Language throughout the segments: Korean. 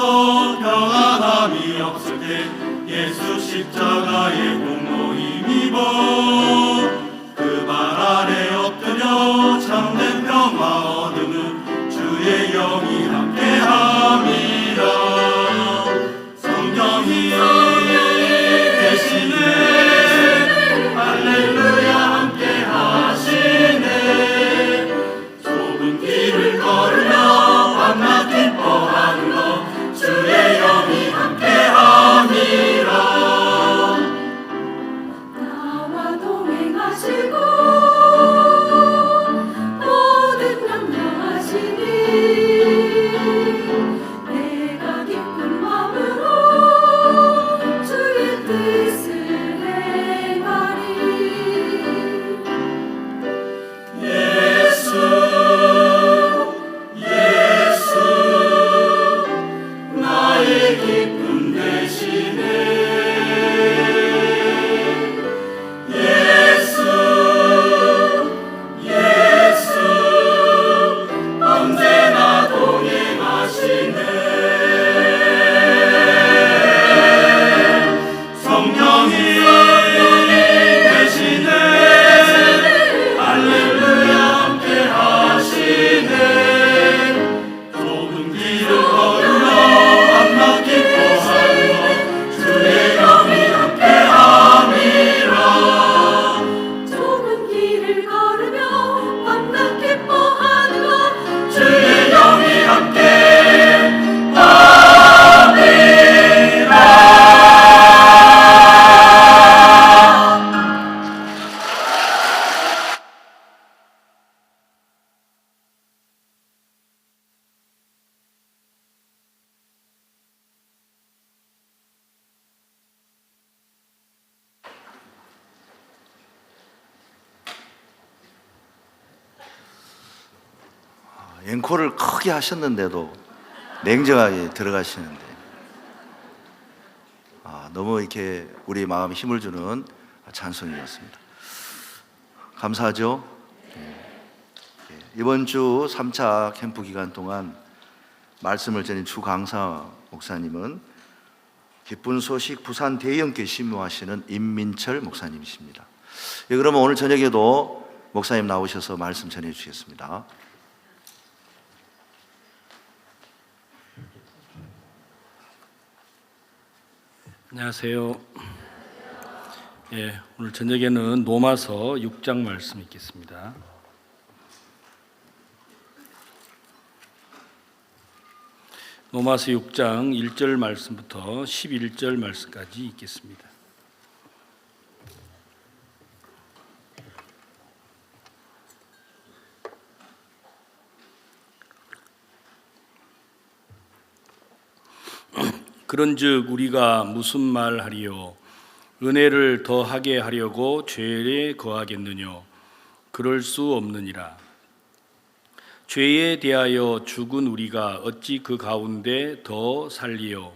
주셔서 평안함이 없을 때 예수 십자가의 공로 힘입어 그 발 아래 엎드려 참된 평화 얻으는 주의 영이 함께함이라. 성령이 계시네 할렐루야 함께하시네. 좁은 길을 걸으며 밤낮 기뻐하는 것 주의 영이 함께함이라. 나와 동행하시고 모든 염려하시니 내가 기쁜 마음으로 주의 뜻을 행하리. 예수 예수 나의 기쁨 되시네. 예수 예수 언제나 동행하시네. 성령이 계시네 할렐루야 함께하시네. 좁은 길을 걸으며 밤낮 기뻐하는 것 주의 영이 함께함이라. 좁은 길을 걸으며 밤낮 기뻐하는 것 주의 영이 함께함이라. 앵콜을 크게 하셨는데도 냉정하게 들어가시는데 너무 이렇게 우리 마음에 힘을 주는 찬송이었습니다. 감사하죠? 이번 주 3차 캠프 기간 동안 말씀을 전인 주 강사 목사님은 기쁜 소식 부산 대형교회 신무하시는 임민철 목사님이십니다. 그러면 오늘 저녁에도 목사님 나오셔서 말씀 전해 주시겠습니다. 안녕하세요. 오늘 저녁에는 로마서 6장 말씀 읽겠습니다. 로마서 6장 1절 말씀부터 11절 말씀까지 읽겠습니다. 그런즉 우리가 무슨 말하리요? 은혜를 더하게 하려고 죄에 거하겠느냐? 그럴 수 없느니라. 죄에 대하여 죽은 우리가 어찌 그 가운데 더 살리요?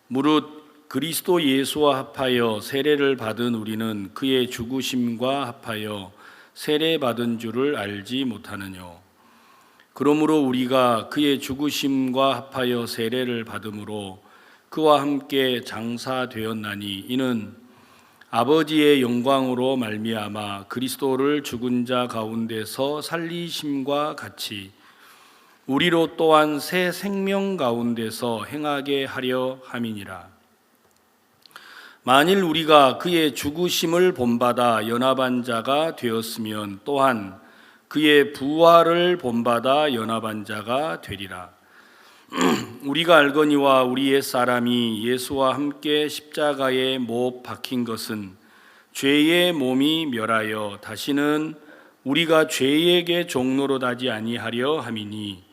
무릇 그리스도 예수와 합하여 세례를 받은 우리는 그의 죽으심과 합하여 세례 받은 줄을 알지 못하느뇨? 그러므로 우리가 그의 죽으심과 합하여 세례를 받음으로 그와 함께 장사되었나니 이는 아버지의 영광으로 말미암아 그리스도를 죽은 자 가운데서 살리심과 같이 우리로 또한 새 생명 가운데서 행하게 하려 함이니라. 만일 우리가 그의 죽으심을 본받아 연합한 자가 되었으면 또한 그의 부활을 본받아 연합한 자가 되리라. 우리가 알거니와 우리의 사람이 예수와 함께 십자가에 못 박힌 것은 죄의 몸이 멸하여 다시는 우리가 죄에게 종노릇하지 아니하려 함이니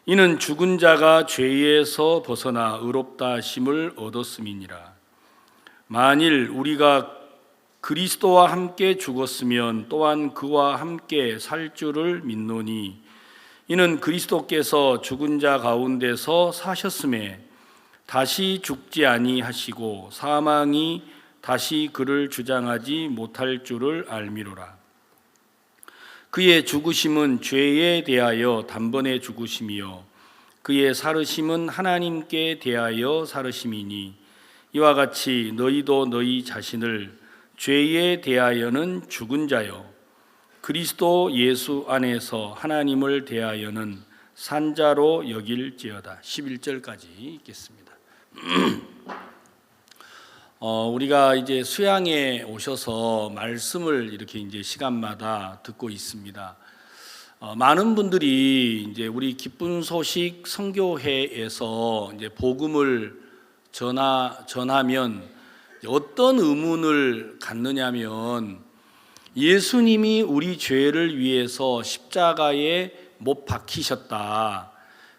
이는 죽은 자가 죄에서 벗어나 의롭다 하심을 얻었음이니라. 만일 우리가 그리스도와 함께 죽었으면 또한 그와 함께 살 줄을 믿노니 이는 그리스도께서 죽은 자 가운데서 사셨음에 다시 죽지 아니하시고 사망이 다시 그를 주장하지 못할 줄을 알미로라. 그의 죽으심은 죄에 대하여 단번에 죽으심이요 그의 살으심은 하나님께 대하여 살으심이니 이와 같이 너희도 너희 자신을 죄에 대하여는 죽은 자요 그리스도 예수 안에서 하나님을 대하여는 산 자로 여길지어다. 11절까지 읽겠습니다. 우리가 이제 수양에 오셔서 말씀을 이렇게 이제 시간마다 듣고 있습니다. 많은 분들이 이제 우리 기쁜 소식 선교회에서 이제 복음을 전하면 어떤 의문을 갖느냐면 예수님이 우리 죄를 위해서 십자가에 못 박히셨다.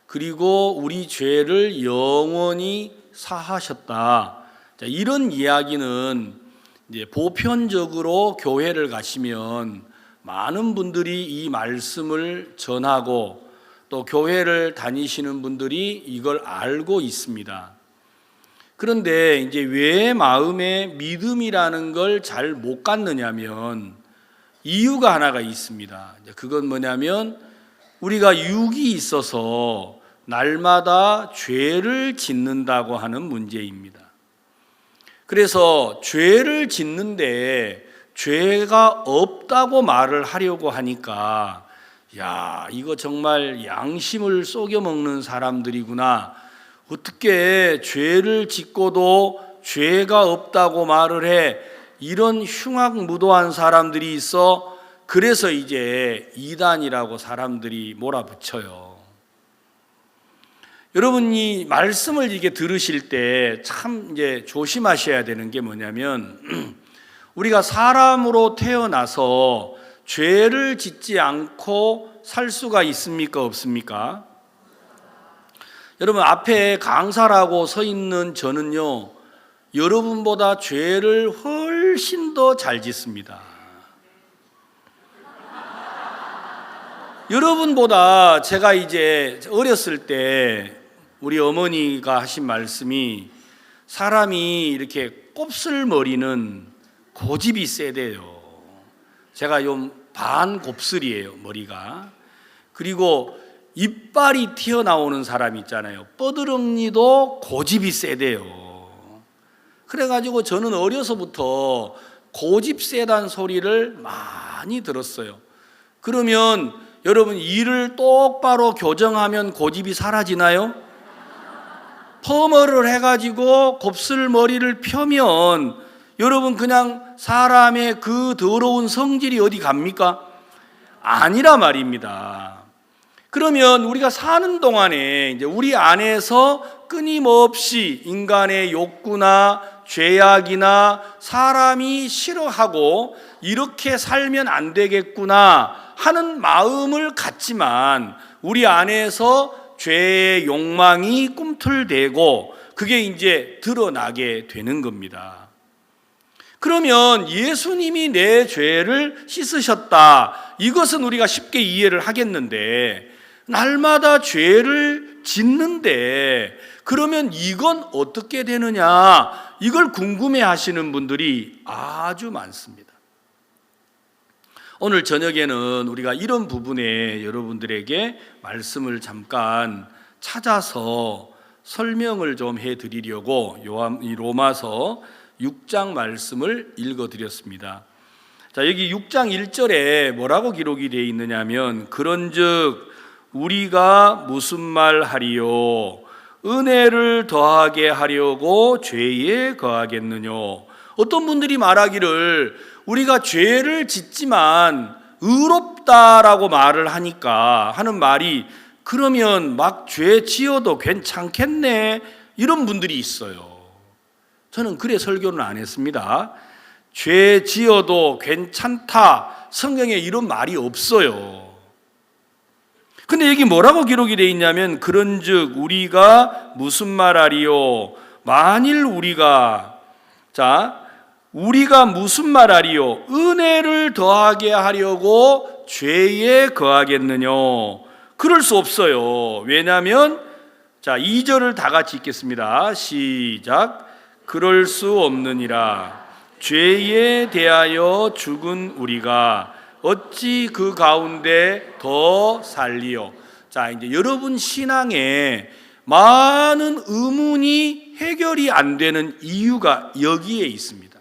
그리고 우리 죄를 영원히 사하셨다. 자, 이런 이야기는 이제 보편적으로 교회를 가시면 많은 분들이 이 말씀을 전하고 또 교회를 다니시는 분들이 이걸 알고 있습니다. 그런데 이제 왜 마음에 믿음이라는 걸 잘 못 갖느냐면 이유가 하나가 있습니다. 그건 뭐냐면 우리가 육이 있어서 날마다 죄를 짓는다고 하는 문제입니다. 그래서 죄를 짓는데 죄가 없다고 말을 하려고 하니까 야, 이거 정말 양심을 속여 먹는 사람들이구나. 어떻게 죄를 짓고도 죄가 없다고 말을 해? 이런 흉악무도한 사람들이 있어. 그래서 이제 이단이라고 사람들이 몰아붙여요. 여러분이 말씀을 이게 들으실 때 참 이제 조심하셔야 되는 게 뭐냐면 우리가 사람으로 태어나서 죄를 짓지 않고 살 수가 있습니까? 없습니까? 여러분 앞에 강사라고 서 있는 저는요 여러분보다 죄를 훨씬 더 잘 짓습니다. 여러분보다 제가 이제 어렸을 때 우리 어머니가 하신 말씀이 사람이 이렇게 곱슬머리는 고집이 세대요. 제가 좀 반곱슬이에요, 머리가. 그리고 이빨이 튀어나오는 사람 있잖아요. 뻐드렁니도 고집이 세대요. 그래가지고 저는 어려서부터 고집 세단 소리를 많이 들었어요. 그러면 여러분 일을 똑바로 교정하면 고집이 사라지나요? 펌을 해가지고 곱슬머리를 펴면 여러분 그냥 사람의 그 더러운 성질이 어디 갑니까? 아니라 말입니다. 그러면 우리가 사는 동안에 이제 우리 안에서 끊임없이 인간의 욕구나 죄악이나 사람이 싫어하고 이렇게 살면 안 되겠구나 하는 마음을 갖지만 우리 안에서 죄의 욕망이 꿈틀대고 그게 이제 드러나게 되는 겁니다. 그러면 예수님이 내 죄를 씻으셨다. 이것은 우리가 쉽게 이해를 하겠는데 날마다 죄를 짓는데 그러면 이건 어떻게 되느냐? 이걸 궁금해 하시는 분들이 아주 많습니다. 오늘 저녁에는 우리가 이런 부분에 여러분들에게 말씀을 잠깐 찾아서 설명을 좀 해드리려고 로마서 6장 말씀을 읽어드렸습니다. 자, 여기 6장 1절에 뭐라고 기록이 되어 있느냐면 그런즉 우리가 무슨 말 하리요? 은혜를 더하게 하려고 죄에 거하겠느냐? 어떤 분들이 말하기를 우리가 죄를 짓지만 의롭다라고 말을 하니까 하는 말이 그러면 막 죄 지어도 괜찮겠네 이런 분들이 있어요. 저는 그래 설교는 안 했습니다. 죄 지어도 괜찮다 성경에 이런 말이 없어요. 근데 여기 뭐라고 기록이 되어 있냐면 그런즉 우리가 무슨 말하리요? 만일 우리가 무슨 말하리요? 은혜를 더하게 하려고 죄에 거하겠느냐? 그럴 수 없어요. 왜냐하면 2절을 다 같이 읽겠습니다. 시작. 그럴 수 없느니라. 죄에 대하여 죽은 우리가 어찌 그 가운데 더 살리요? 자, 이제 여러분 신앙에 많은 의문이 해결이 안 되는 이유가 여기에 있습니다.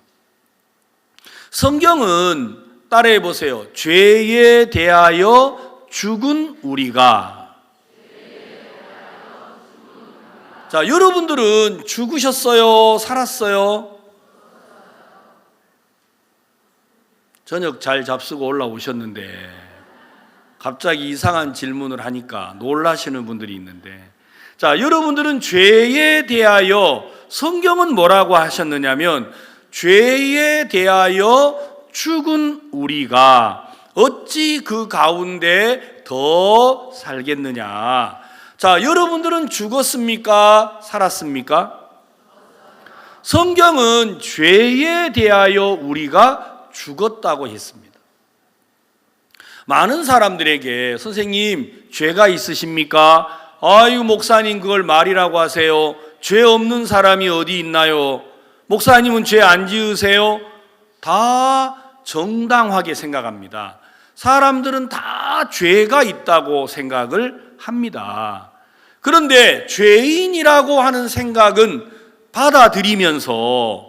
성경은 따라해 보세요. 죄에 대하여 죽은 우리가. 자, 여러분들은 죽으셨어요? 살았어요? 저녁 잘 잡수고 올라오셨는데 갑자기 이상한 질문을 하니까 놀라시는 분들이 있는데, 자, 여러분들은 죄에 대하여 성경은 뭐라고 하셨느냐면 죄에 대하여 죽은 우리가 어찌 그 가운데 더 살겠느냐. 자, 여러분들은 죽었습니까? 살았습니까? 성경은 죄에 대하여 우리가 죽었다고 했습니다. 많은 사람들에게 선생님 죄가 있으십니까? 아유 목사님 그걸 말이라고 하세요. 죄 없는 사람이 어디 있나요? 목사님은 죄 안 지으세요? 다 정당하게 생각합니다. 사람들은 다 죄가 있다고 생각을 합니다. 그런데 죄인이라고 하는 생각은 받아들이면서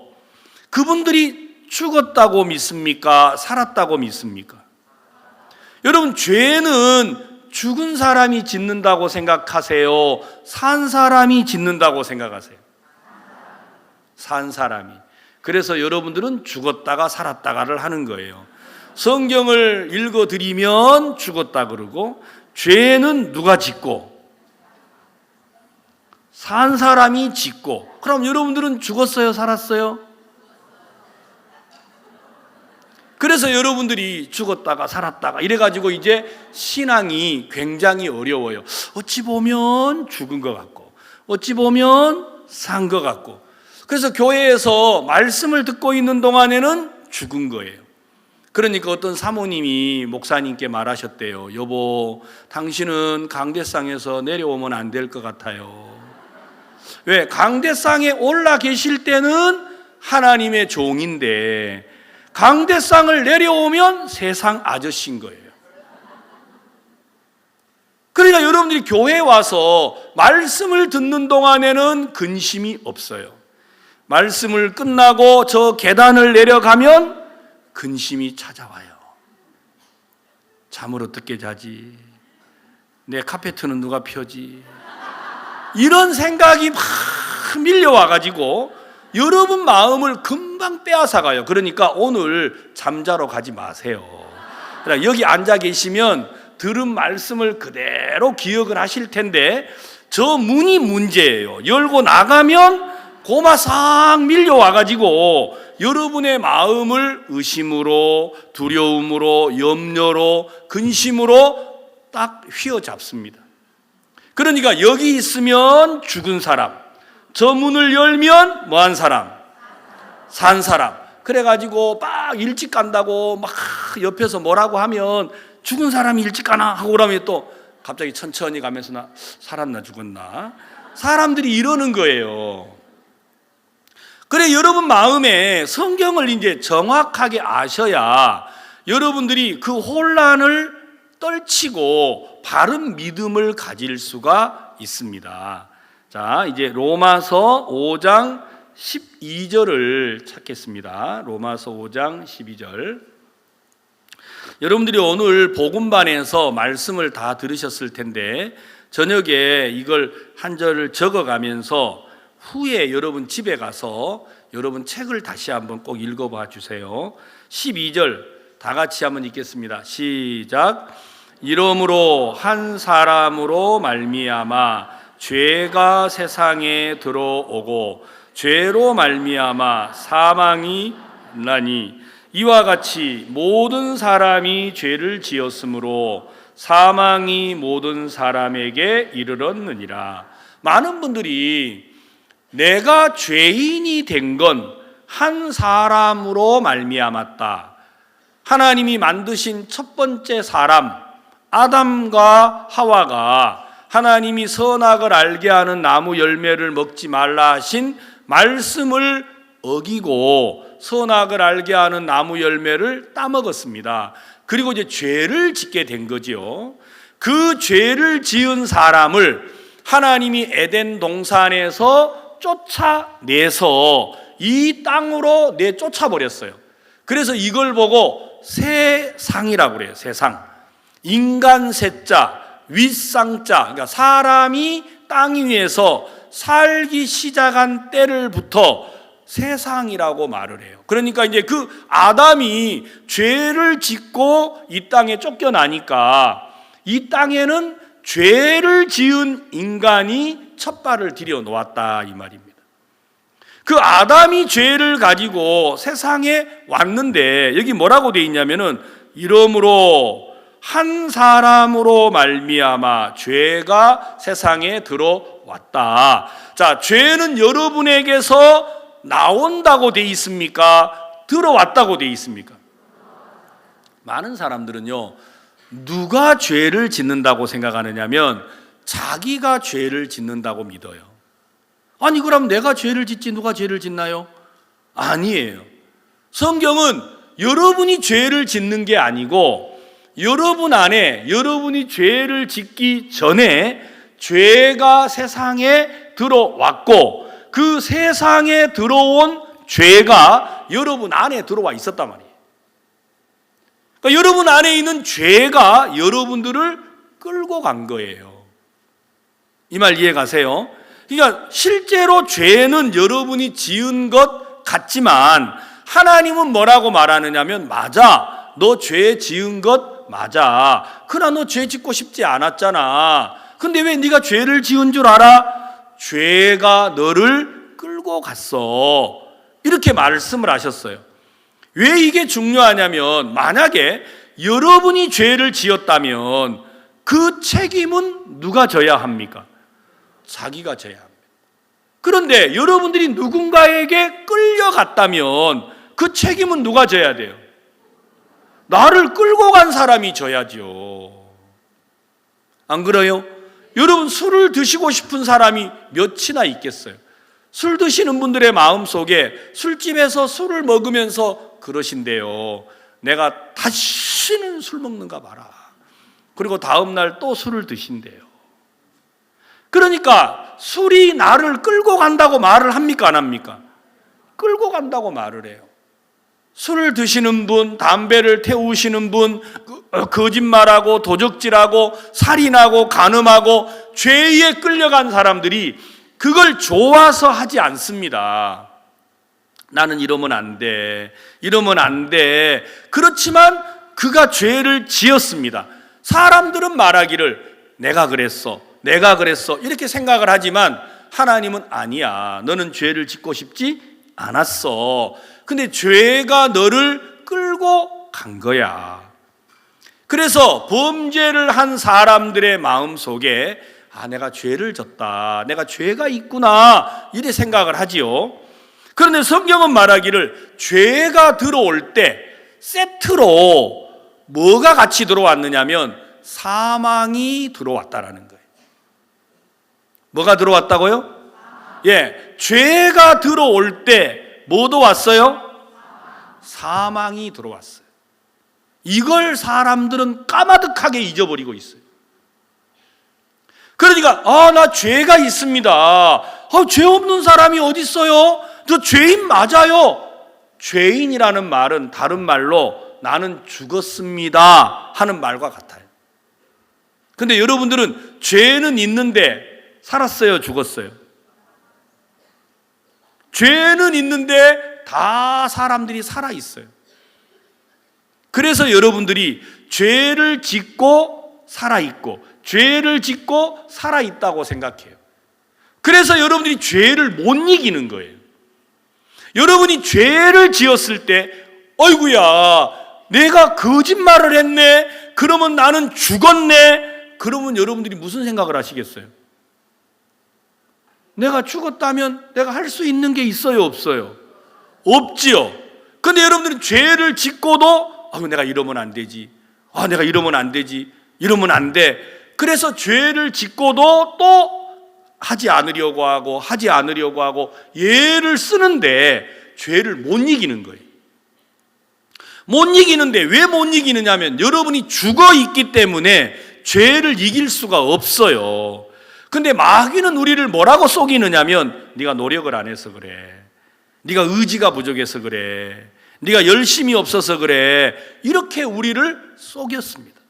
그분들이 죽었다고 믿습니까? 살았다고 믿습니까? 여러분, 죄는 죽은 사람이 짓는다고 생각하세요? 산 사람이 짓는다고 생각하세요? 산 사람이. 그래서 여러분들은 죽었다가 살았다가를 하는 거예요. 성경을 읽어드리면 죽었다 그러고, 죄는 누가 짓고 산 사람이 짓고. 그럼 여러분들은 죽었어요? 살았어요? 그래서 여러분들이 죽었다가 살았다가 이래가지고 이제 신앙이 굉장히 어려워요. 어찌 보면 죽은 것 같고 어찌 보면 산 것 같고. 그래서 교회에서 말씀을 듣고 있는 동안에는 죽은 거예요. 그러니까 어떤 사모님이 목사님께 말하셨대요. 여보, 당신은 강대상에서 내려오면 안 될 것 같아요. 왜? 강대상에 올라 계실 때는 하나님의 종인데 강대상을 내려오면 세상 아저씨인 거예요. 그러니까 여러분들이 교회에 와서 말씀을 듣는 동안에는 근심이 없어요. 말씀을 끝나고 저 계단을 내려가면 근심이 찾아와요. 잠을 어떻게 자지? 내 카페트는 누가 펴지? 이런 생각이 막 밀려와가지고 여러분 마음을 금방 빼앗아가요. 그러니까 오늘 잠자러 가지 마세요. 그러니까 여기 앉아 계시면 들은 말씀을 그대로 기억을 하실 텐데 저 문이 문제예요. 열고 나가면 고마상 밀려와가지고 여러분의 마음을 의심으로, 두려움으로, 염려로, 근심으로 딱 휘어잡습니다. 그러니까 여기 있으면 죽은 사람, 저 문을 열면 뭐한 사람? 산 사람. 그래가지고 막 일찍 간다고 막 옆에서 뭐라고 하면 죽은 사람이 일찍 가나 하고 그러면 또 갑자기 천천히 가면서 나 살았나 죽었나? 사람들이 이러는 거예요. 그래, 여러분 마음에 성경을 이제 정확하게 아셔야 여러분들이 그 혼란을 떨치고 바른 믿음을 가질 수가 있습니다. 자, 이제 로마서 5장 12절을 찾겠습니다. 로마서 5장 12절. 여러분들이 오늘 복음반에서 말씀을 다 들으셨을 텐데 저녁에 이걸 한 절을 적어가면서 후에 여러분 집에 가서 여러분 책을 다시 한번 꼭 읽어봐 주세요. 12절 다 같이 한번 읽겠습니다. 시작. 이러므로 한 사람으로 말미암아 죄가 세상에 들어오고 죄로 말미암아 사망이 나니 이와 같이 모든 사람이 죄를 지었으므로 사망이 모든 사람에게 이르렀느니라. 많은 분들이 내가 죄인이 된 건 한 사람으로 말미암았다. 하나님이 만드신 첫 번째 사람 아담과 하와가 하나님이 선악을 알게 하는 나무 열매를 먹지 말라 하신 말씀을 어기고 선악을 알게 하는 나무 열매를 따먹었습니다. 그리고 이제 죄를 짓게 된 거죠. 그 죄를 지은 사람을 하나님이 에덴 동산에서 쫓아내서 이 땅으로 내쫓아 버렸어요. 그래서 이걸 보고 세상이라고 그래요. 세상. 인간 세자, 윗상자. 그러니까 사람이 땅 위에서 살기 시작한 때를부터 세상이라고 말을 해요. 그러니까 이제 그 아담이 죄를 짓고 이 땅에 쫓겨나니까 이 땅에는 죄를 지은 인간이 첫 발을 들여 놓았다 이 말입니다. 그 아담이 죄를 가지고 세상에 왔는데 여기 뭐라고 돼 있냐면은 이러므로 한 사람으로 말미암아 죄가 세상에 들어왔다. 자, 죄는 여러분에게서 나온다고 돼 있습니까? 들어왔다고 돼 있습니까? 많은 사람들은요, 누가 죄를 짓는다고 생각하느냐면 자기가 죄를 짓는다고 믿어요. 아니 그럼 내가 죄를 짓지 누가 죄를 짓나요? 아니에요. 성경은 여러분이 죄를 짓는 게 아니고 여러분 안에 여러분이 죄를 짓기 전에 죄가 세상에 들어왔고 그 세상에 들어온 죄가 여러분 안에 들어와 있었단 말이에요. 그러니까 여러분 안에 있는 죄가 여러분들을 끌고 간 거예요. 이 말 이해 가세요? 그러니까 실제로 죄는 여러분이 지은 것 같지만 하나님은 뭐라고 말하느냐면 맞아, 너 죄 지은 것 맞아. 그러나 너 죄 짓고 싶지 않았잖아. 근데 왜 네가 죄를 지은 줄 알아? 죄가 너를 끌고 갔어. 이렇게 말씀을 하셨어요. 왜 이게 중요하냐면 만약에 여러분이 죄를 지었다면 그 책임은 누가 져야 합니까? 자기가 져야 합니다. 그런데 여러분들이 누군가에게 끌려갔다면 그 책임은 누가 져야 돼요? 나를 끌고 간 사람이 져야죠. 안 그래요? 여러분 술을 드시고 싶은 사람이 몇이나 있겠어요? 술 드시는 분들의 마음속에 술집에서 술을 먹으면서 그러신대요. 내가 다시는 술 먹는가 봐라. 그리고 다음날 또 술을 드신대요. 그러니까 술이 나를 끌고 간다고 말을 합니까? 안 합니까? 끌고 간다고 말을 해요. 술을 드시는 분, 담배를 태우시는 분, 거짓말하고 도적질하고 살인하고 간음하고 죄에 끌려간 사람들이 그걸 좋아서 하지 않습니다. 나는 이러면 안 돼. 이러면 안 돼. 그렇지만 그가 죄를 지었습니다. 사람들은 말하기를 내가 그랬어. 내가 그랬어. 이렇게 생각을 하지만 하나님은 아니야. 너는 죄를 짓고 싶지 않았어. 근데 죄가 너를 끌고 간 거야. 그래서 범죄를 한 사람들의 마음속에 내가 죄를 졌다. 내가 죄가 있구나. 이래 생각을 하지요. 그런데 성경은 말하기를 죄가 들어올 때 세트로 뭐가 같이 들어왔느냐면 사망이 들어왔다라는 거예요. 뭐가 들어왔다고요? 예, 죄가 들어올 때 뭐도 왔어요? 사망이 들어왔어요. 이걸 사람들은 까마득하게 잊어버리고 있어요. 그러니까 나 죄가 있습니다. 죄 없는 사람이 어디 있어요? 저 죄인 맞아요. 죄인이라는 말은 다른 말로 나는 죽었습니다 하는 말과 같아요. 근데 여러분들은 죄는 있는데 살았어요, 죽었어요? 죄는 있는데 다 사람들이 살아 있어요. 그래서 여러분들이 죄를 짓고 살아 있고 죄를 짓고 살아 있다고 생각해요. 그래서 여러분들이 죄를 못 이기는 거예요. 여러분이 죄를 지었을 때 어이구야 내가 거짓말을 했네. 그러면 나는 죽었네. 그러면 여러분들이 무슨 생각을 하시겠어요? 내가 죽었다면 내가 할 수 있는 게 있어요, 없어요? 없지요. 근데 여러분들은 죄를 짓고도 내가 이러면 안 되지. 내가 이러면 안 되지. 이러면 안 돼. 그래서 죄를 짓고도 또 하지 않으려고 하고 예를 쓰는데 죄를 못 이기는 거예요. 못 이기는데 왜 못 이기느냐면 여러분이 죽어 있기 때문에 죄를 이길 수가 없어요. 근데 마귀는 우리를 뭐라고 속이느냐면 네가 노력을 안 해서 그래. 네가 의지가 부족해서 그래. 네가 열심이 없어서 그래. 이렇게 우리를 속였습니다.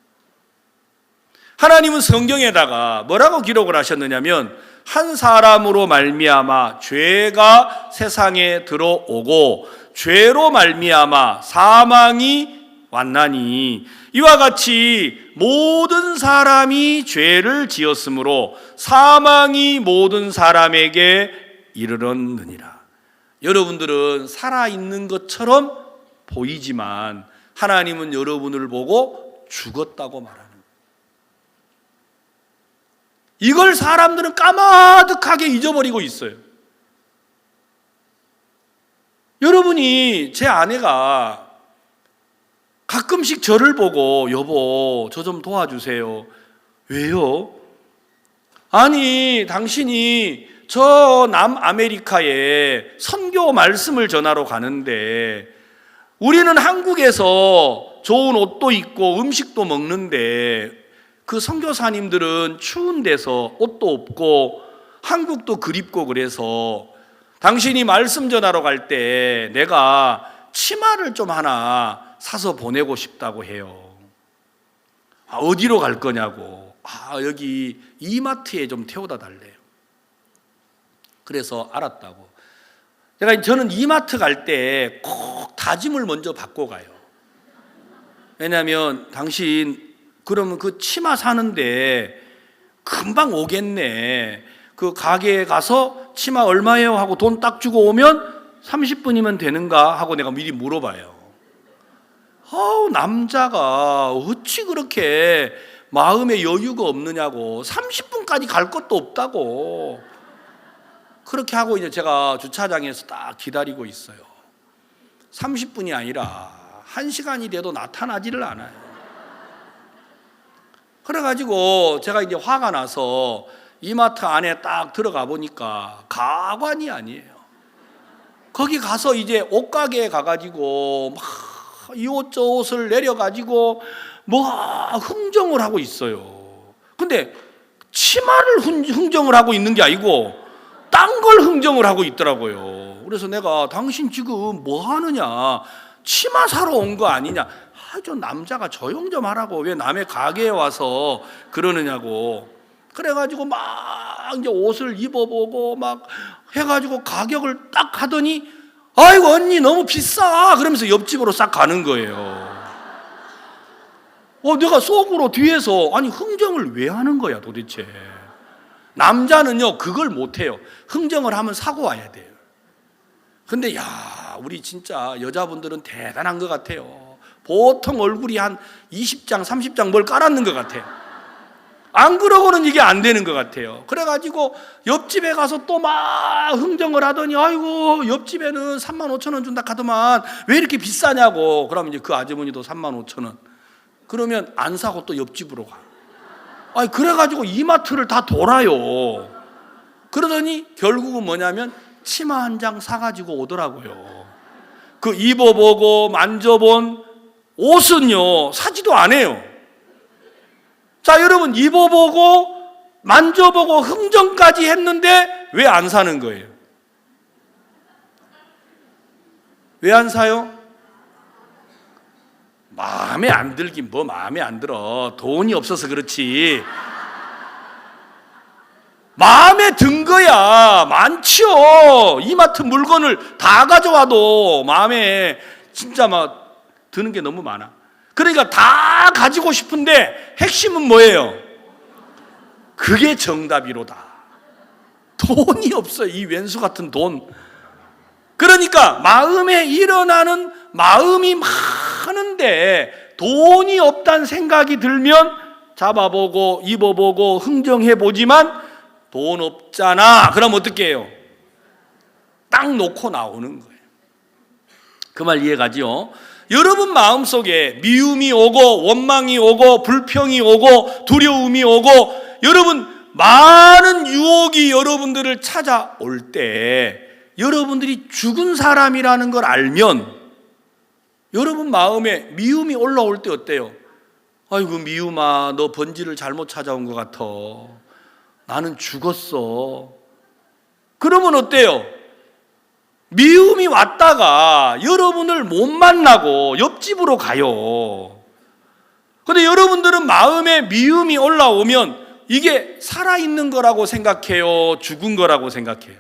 하나님은 성경에다가 뭐라고 기록을 하셨느냐면 한 사람으로 말미암아 죄가 세상에 들어오고 죄로 말미암아 사망이 왔나니 이와 같이 모든 사람이 죄를 지었으므로 사망이 모든 사람에게 이르렀느니라. 여러분들은 살아있는 것처럼 보이지만 하나님은 여러분을 보고 죽었다고 말합니다. 이걸 사람들은 까마득하게 잊어버리고 있어요. 여러분이 제 아내가 가끔씩 저를 보고 여보 저 좀 도와주세요. 왜요? 아니 당신이 저 남아메리카에 선교 말씀을 전하러 가는데 우리는 한국에서 좋은 옷도 입고 음식도 먹는데 그 선교사님들은 추운 데서 옷도 없고 한국도 그립고 그래서 당신이 말씀 전하러 갈 때 내가 치마를 좀 하나 사서 보내고 싶다고 해요. 어디로 갈 거냐고. 여기 이마트에 좀 태워다 달래요. 그래서 알았다고. 저는 이마트 갈 때 꼭 다짐을 먼저 받고 가요. 왜냐하면 당신 그러면 그 치마 사는데 금방 오겠네. 그 가게에 가서 치마 얼마예요? 하고 돈 딱 주고 오면 30분이면 되는가? 하고 내가 미리 물어봐요. 남자가 어찌 그렇게 마음에 여유가 없느냐고. 30분까지 갈 것도 없다고. 그렇게 하고 이제 제가 주차장에서 딱 기다리고 있어요. 30분이 아니라 1시간이 돼도 나타나지를 않아요. 그래가지고 제가 이제 화가 나서 이마트 안에 딱 들어가 보니까 가관이 아니에요. 거기 가서 이제 옷가게에 가가지고 막 이 옷 저 옷을 내려가지고 뭐 흥정을 하고 있어요. 근데 치마를 흥정을 하고 있는 게 아니고 딴 걸 흥정을 하고 있더라고요. 그래서 내가 당신 지금 뭐 하느냐, 치마 사러 온 거 아니냐. 저 남자가 조용 좀 하라고 왜 남의 가게에 와서 그러느냐고. 그래가지고 막 이제 옷을 입어보고 막 해가지고 가격을 딱 하더니 아이고 언니 너무 비싸 그러면서 옆집으로 싹 가는 거예요. 내가 속으로 뒤에서 아니 흥정을 왜 하는 거야 도대체. 남자는요 그걸 못해요. 흥정을 하면 사고 와야 돼요. 근데 우리 진짜 여자분들은 대단한 것 같아요. 보통 얼굴이 한 20장 30장 뭘 깔았는 것 같아요. 안 그러고는 이게 안 되는 것 같아요. 그래가지고 옆집에 가서 또 막 흥정을 하더니 아이고 옆집에는 35,000원 준다 하더만 왜 이렇게 비싸냐고. 그러면 이제 그 아주머니도 35,000원. 그러면 안 사고 또 옆집으로 가. 그래가지고 이마트를 다 돌아요. 그러더니 결국은 뭐냐면 치마 한 장 사가지고 오더라고요. 그 입어보고 만져본 옷은요 사지도 않아요. 자 여러분, 입어보고 만져보고 흥정까지 했는데 왜 안 사는 거예요? 왜 안 사요? 마음에 안 들긴 뭐 마음에 안 들어. 돈이 없어서 그렇지. 마음에 든 거야. 많지요. 이마트 물건을 다 가져와도 마음에 진짜 막 드는 게 너무 많아. 그러니까 다 가지고 싶은데 핵심은 뭐예요? 그게 정답이로다. 돈이 없어. 이 왼수 같은 돈. 그러니까 마음에 일어나는 마음이 많은데 돈이 없다는 생각이 들면 잡아보고 입어보고 흥정해보지만 돈 없잖아. 그럼 어떻게 해요? 딱 놓고 나오는 거예요. 그 말 이해가지요? 여러분 마음속에 미움이 오고 원망이 오고 불평이 오고 두려움이 오고 여러분 많은 유혹이 여러분들을 찾아올 때 여러분들이 죽은 사람이라는 걸 알면 여러분 마음에 미움이 올라올 때 어때요? 아이고 미움아, 너 번지를 잘못 찾아온 것 같아. 나는 죽었어. 그러면 어때요? 미움이 왔다가 여러분을 못 만나고 옆집으로 가요. 근데 여러분들은 마음에 미움이 올라오면 이게 살아있는 거라고 생각해요? 죽은 거라고 생각해요?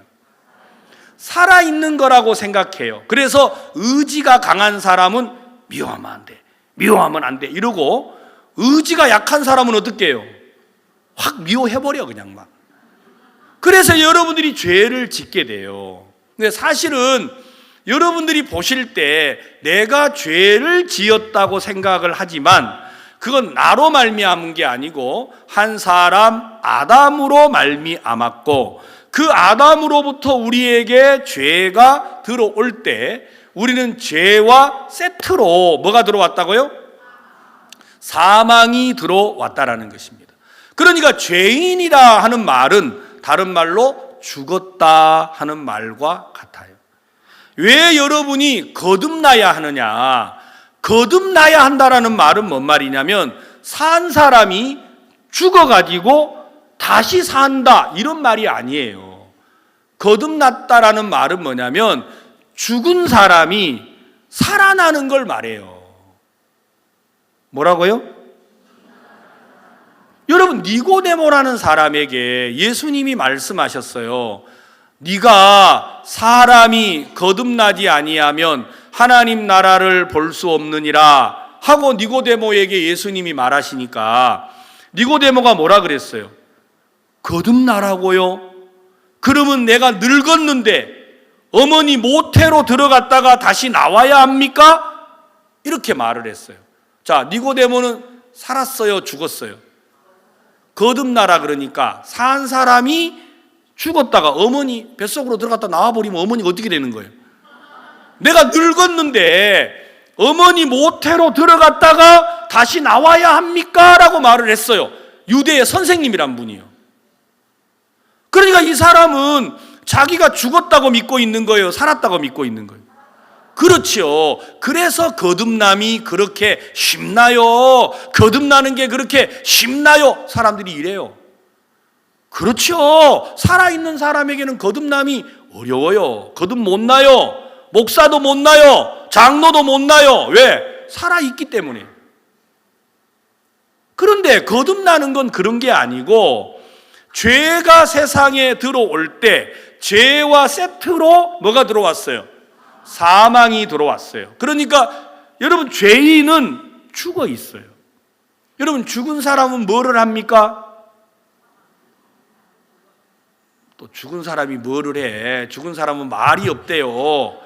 살아있는 거라고 생각해요. 그래서 의지가 강한 사람은 미워하면 안 돼, 미워하면 안 돼 이러고, 의지가 약한 사람은 어떻게 해요? 확 미워해버려 그냥 막. 그래서 여러분들이 죄를 짓게 돼요. 근데 사실은 여러분들이 보실 때 내가 죄를 지었다고 생각을 하지만 그건 나로 말미암은 게 아니고 한 사람 아담으로 말미암았고, 그 아담으로부터 우리에게 죄가 들어올 때 우리는 죄와 세트로 뭐가 들어왔다고요? 사망이 들어왔다라는 것입니다. 그러니까 죄인이다 하는 말은 다른 말로 죽었다 하는 말과 같아요. 왜 여러분이 거듭나야 하느냐? 거듭나야 한다라는 말은 뭔 말이냐면 산 사람이 죽어가지고 다시 산다 이런 말이 아니에요. 거듭났다라는 말은 뭐냐면 죽은 사람이 살아나는 걸 말해요. 뭐라고요? 여러분, 니고데모라는 사람에게 예수님이 말씀하셨어요. 네가 사람이 거듭나지 아니하면 하나님 나라를 볼 수 없느니라 하고 니고데모에게 예수님이 말하시니까 니고데모가 뭐라 그랬어요? 거듭나라고요? 그러면 내가 늙었는데 어머니 모태로 들어갔다가 다시 나와야 합니까? 이렇게 말을 했어요. 자, 니고데모는 살았어요, 죽었어요? 거듭나라 그러니까 산 사람이 죽었다가 어머니 뱃속으로 들어갔다 나와버리면 어머니가 어떻게 되는 거예요? 내가 늙었는데 어머니 모태로 들어갔다가 다시 나와야 합니까? 라고 말을 했어요. 유대의 선생님이란 분이요. 그러니까 이 사람은 자기가 죽었다고 믿고 있는 거예요? 살았다고 믿고 있는 거예요? 그렇죠. 그래서 거듭남이 그렇게 쉽나요? 거듭나는 게 그렇게 쉽나요? 사람들이 이래요. 그렇죠. 살아있는 사람에게는 거듭남이 어려워요. 거듭 못 나요. 목사도 못 나요. 장로도 못 나요. 왜? 살아있기 때문에. 그런데 거듭나는 건 그런 게 아니고 죄가 세상에 들어올 때 죄와 세트로 뭐가 들어왔어요? 사망이 들어왔어요. 그러니까 여러분, 죄인은 죽어 있어요. 여러분, 죽은 사람은 뭐를 합니까? 또 죽은 사람이 뭐를 해? 죽은 사람은 말이 없대요.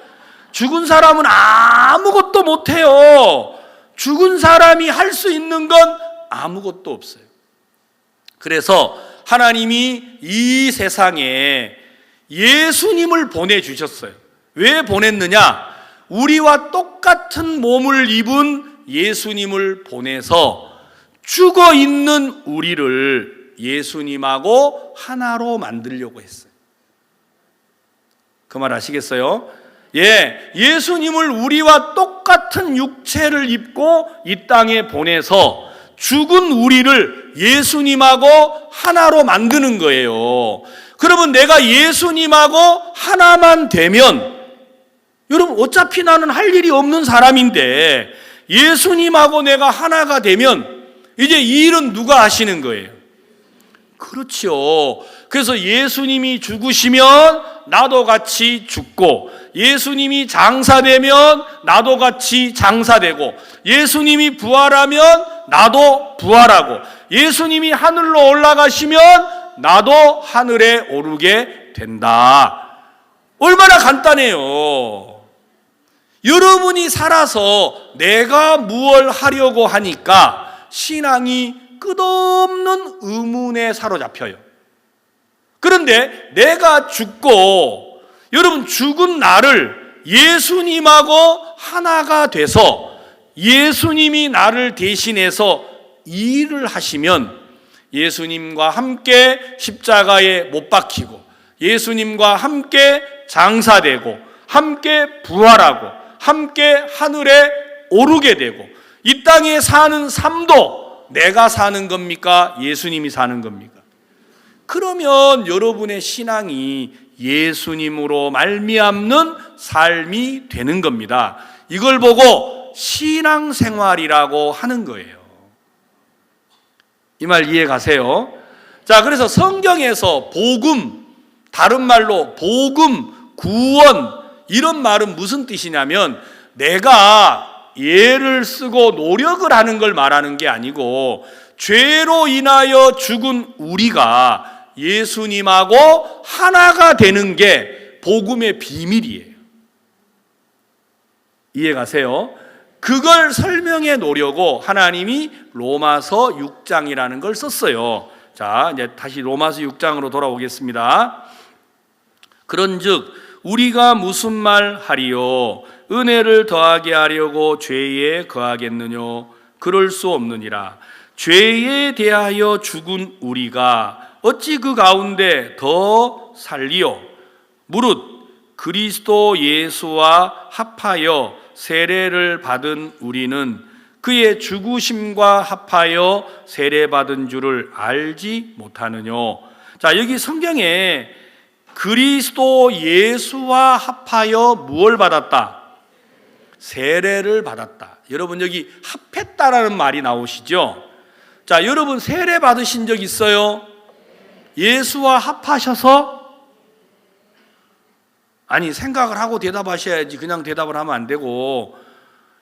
죽은 사람은 아무것도 못해요. 죽은 사람이 할 수 있는 건 아무것도 없어요. 그래서 하나님이 이 세상에 예수님을 보내주셨어요. 왜 보냈느냐? 우리와 똑같은 몸을 입은 예수님을 보내서 죽어 있는 우리를 예수님하고 하나로 만들려고 했어요. 그 말 아시겠어요? 예, 예수님을 우리와 똑같은 육체를 입고 이 땅에 보내서 죽은 우리를 예수님하고 하나로 만드는 거예요. 그러면 내가 예수님하고 하나만 되면, 여러분 어차피 나는 할 일이 없는 사람인데 예수님하고 내가 하나가 되면 이제 이 일은 누가 하시는 거예요? 그렇죠. 그래서 예수님이 죽으시면 나도 같이 죽고, 예수님이 장사되면 나도 같이 장사되고, 예수님이 부활하면 나도 부활하고, 예수님이 하늘로 올라가시면 나도 하늘에 오르게 된다. 얼마나 간단해요. 여러분이 살아서 내가 무엇을 하려고 하니까 신앙이 끝없는 의문에 사로잡혀요. 그런데 내가 죽고, 여러분 죽은 나를 예수님하고 하나가 돼서 예수님이 나를 대신해서 일을 하시면 예수님과 함께 십자가에 못 박히고, 예수님과 함께 장사되고, 함께 부활하고, 함께 하늘에 오르게 되고, 이 땅에 사는 삶도 내가 사는 겁니까? 예수님이 사는 겁니까? 그러면 여러분의 신앙이 예수님으로 말미암는 삶이 되는 겁니다. 이걸 보고 신앙생활이라고 하는 거예요. 이 말 이해 가세요? 자, 그래서 성경에서 복음, 다른 말로 복음, 구원, 이런 말은 무슨 뜻이냐면 내가 예를 쓰고 노력을 하는 걸 말하는 게 아니고 죄로 인하여 죽은 우리가 예수님하고 하나가 되는 게 복음의 비밀이에요. 이해 가세요? 그걸 설명해 놓으려고 하나님이 로마서 6장이라는 걸 썼어요. 자, 이제 다시 로마서 6장으로 돌아오겠습니다. 그런즉 우리가 무슨 말 하리요? 은혜를 더하게 하려고 죄에 거하겠느뇨? 그럴 수 없느니라. 죄에 대하여 죽은 우리가 어찌 그 가운데 더 살리요? 무릇 그리스도 예수와 합하여 세례를 받은 우리는 그의 죽으심과 합하여 세례받은 줄을 알지 못하느뇨? 자, 여기 성경에 그리스도 예수와 합하여 무엇을 받았다? 세례를 받았다. 여러분 여기 합했다라는 말이 나오시죠? 자, 여러분 세례 받으신 적 있어요? 예수와 합하셔서? 아니, 생각을 하고 대답하셔야지 그냥 대답을 하면 안 되고,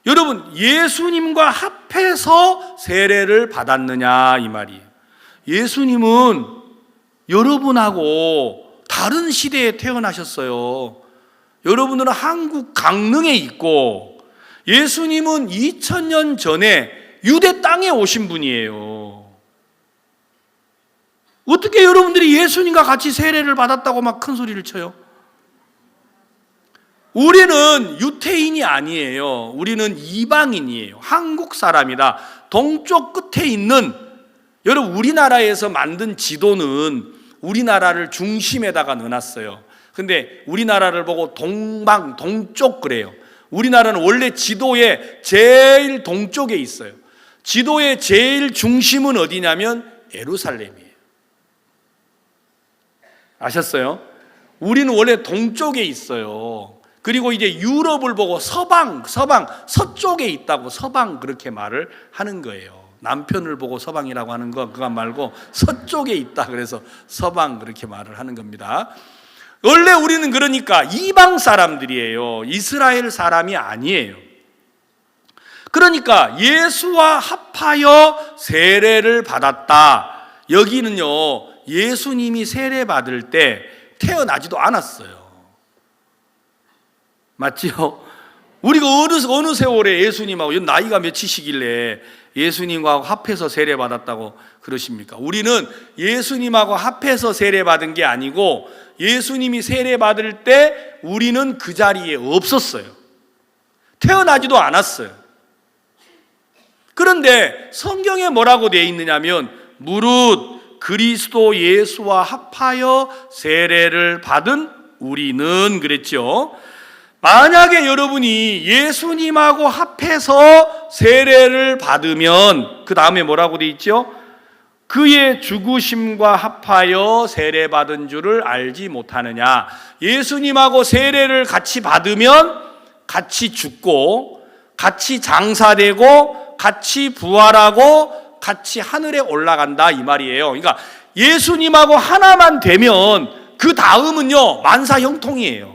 여러분 예수님과 합해서 세례를 받았느냐 이 말이에요. 예수님은 여러분하고 다른 시대에 태어나셨어요. 여러분들은 한국 강릉에 있고 예수님은 2000년 전에 유대 땅에 오신 분이에요. 어떻게 여러분들이 예수님과 같이 세례를 받았다고 막 큰 소리를 쳐요? 우리는 유태인이 아니에요. 우리는 이방인이에요. 한국 사람이다. 동쪽 끝에 있는, 여러분 우리나라에서 만든 지도는 우리나라를 중심에다가 넣어놨어요. 근데 우리나라를 보고 동쪽 그래요. 우리나라는 원래 지도의 제일 동쪽에 있어요. 지도의 제일 중심은 어디냐면 예루살렘이에요. 아셨어요? 우리는 원래 동쪽에 있어요. 그리고 이제 유럽을 보고 서쪽에 있다고 서방 그렇게 말을 하는 거예요. 남편을 보고 서방이라고 하는 거 그거 말고 서쪽에 있다 그래서 서방 그렇게 말을 하는 겁니다. 원래 우리는 그러니까 이방 사람들이에요. 이스라엘 사람이 아니에요. 그러니까 예수와 합하여 세례를 받았다. 여기는요, 예수님이 세례 받을 때 태어나지도 않았어요. 맞지요? 우리가 어느 세월에 예수님하고 나이가 몇이시길래 예수님하고 합해서 세례 받았다고 그러십니까? 우리는 예수님하고 합해서 세례 받은 게 아니고 예수님이 세례 받을 때 우리는 그 자리에 없었어요. 태어나지도 않았어요. 그런데 성경에 뭐라고 되어 있느냐면 무릇 그리스도 예수와 합하여 세례를 받은 우리는 그랬죠. 만약에 여러분이 예수님하고 합해서 세례를 받으면 그 다음에 뭐라고 되어 있죠? 그의 죽으심과 합하여 세례받은 줄을 알지 못하느냐. 예수님하고 세례를 같이 받으면 같이 죽고 같이 장사되고 같이 부활하고 같이 하늘에 올라간다 이 말이에요. 그러니까 예수님하고 하나만 되면 그 다음은요 만사형통이에요.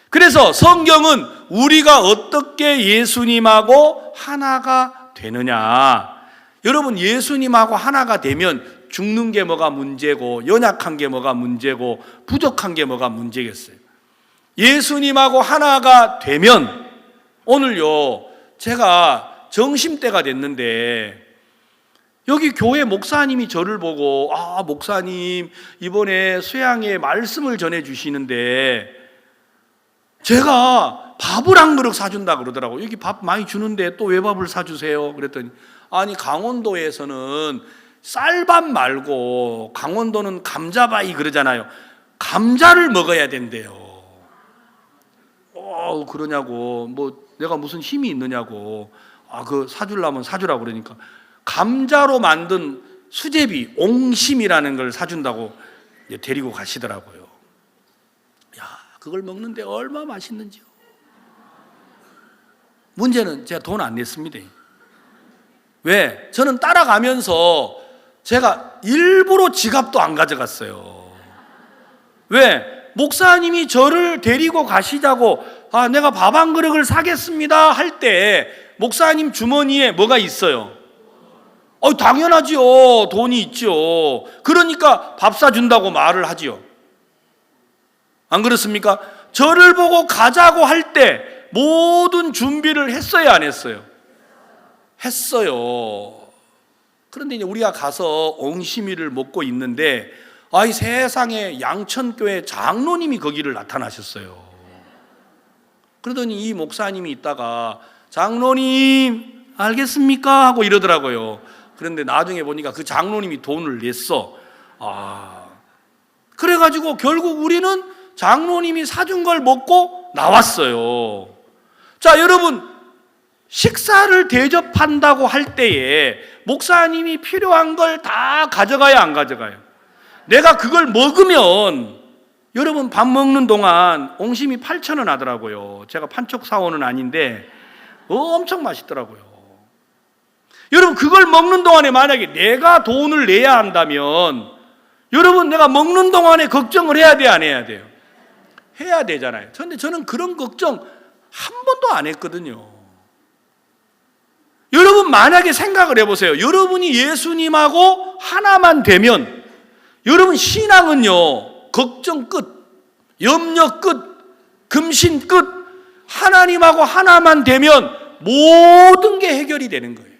그래서 성경은 우리가 어떻게 예수님하고 하나가 되느냐. 여러분 예수님하고 하나가 되면 죽는 게 뭐가 문제고 연약한 게 뭐가 문제고 부족한 게 뭐가 문제겠어요. 예수님하고 하나가 되면 오늘요 제가 점심때가 됐는데 여기 교회 목사님이 저를 보고 목사님 이번에 수양회 말씀을 전해주시는데 제가 밥을 한 그릇 사준다 그러더라고요. 여기 밥 많이 주는데 또 왜 밥을 사주세요? 그랬더니 아니 강원도에서는 쌀밥 말고 강원도는 감자바이 그러잖아요. 감자를 먹어야 된대요. 그러냐고 뭐 내가 무슨 힘이 있느냐고 그 사주려면 사주라고 그러니까 감자로 만든 수제비 옹심이라는 걸 사준다고 데리고 가시더라고요. 야, 그걸 먹는데 얼마나 맛있는지요. 문제는 제가 돈 안 냈습니다. 왜? 저는 따라가면서 제가 일부러 지갑도 안 가져갔어요. 왜? 목사님이 저를 데리고 가시자고 내가 밥 한 그릇을 사겠습니다 할 때 목사님 주머니에 뭐가 있어요? 당연하지요. 돈이 있죠. 그러니까 밥 사준다고 말을 하지요. 안 그렇습니까? 저를 보고 가자고 할 때 모든 준비를 했어요, 안 했어요? 했어요. 그런데 이제 우리가 가서 옹심이를 먹고 있는데 이 세상에 양천교회 장로님이 거기를 나타나셨어요. 그러더니 이 목사님이 있다가 장로님 알겠습니까? 하고 이러더라고요. 그런데 나중에 보니까 그 장로님이 돈을 냈어. 그래가지고 결국 우리는 장로님이 사준 걸 먹고 나왔어요. 자, 여러분, 식사를 대접한다고 할 때에 목사님이 필요한 걸 다 가져가야 안 가져가요? 내가 그걸 먹으면 여러분 밥 먹는 동안 옹심이 8,000원 하더라고요. 제가 판촉 사원은 아닌데 엄청 맛있더라고요. 여러분 그걸 먹는 동안에 만약에 내가 돈을 내야 한다면 여러분 내가 먹는 동안에 걱정을 해야 돼, 안 해야 돼요? 해야 되잖아요. 그런데 저는 그런 걱정 한 번도 안 했거든요. 여러분 만약에 생각을 해보세요. 여러분이 예수님하고 하나만 되면 여러분 신앙은요 걱정 끝, 염려 끝, 금신 끝. 하나님하고 하나만 되면 모든 게 해결이 되는 거예요.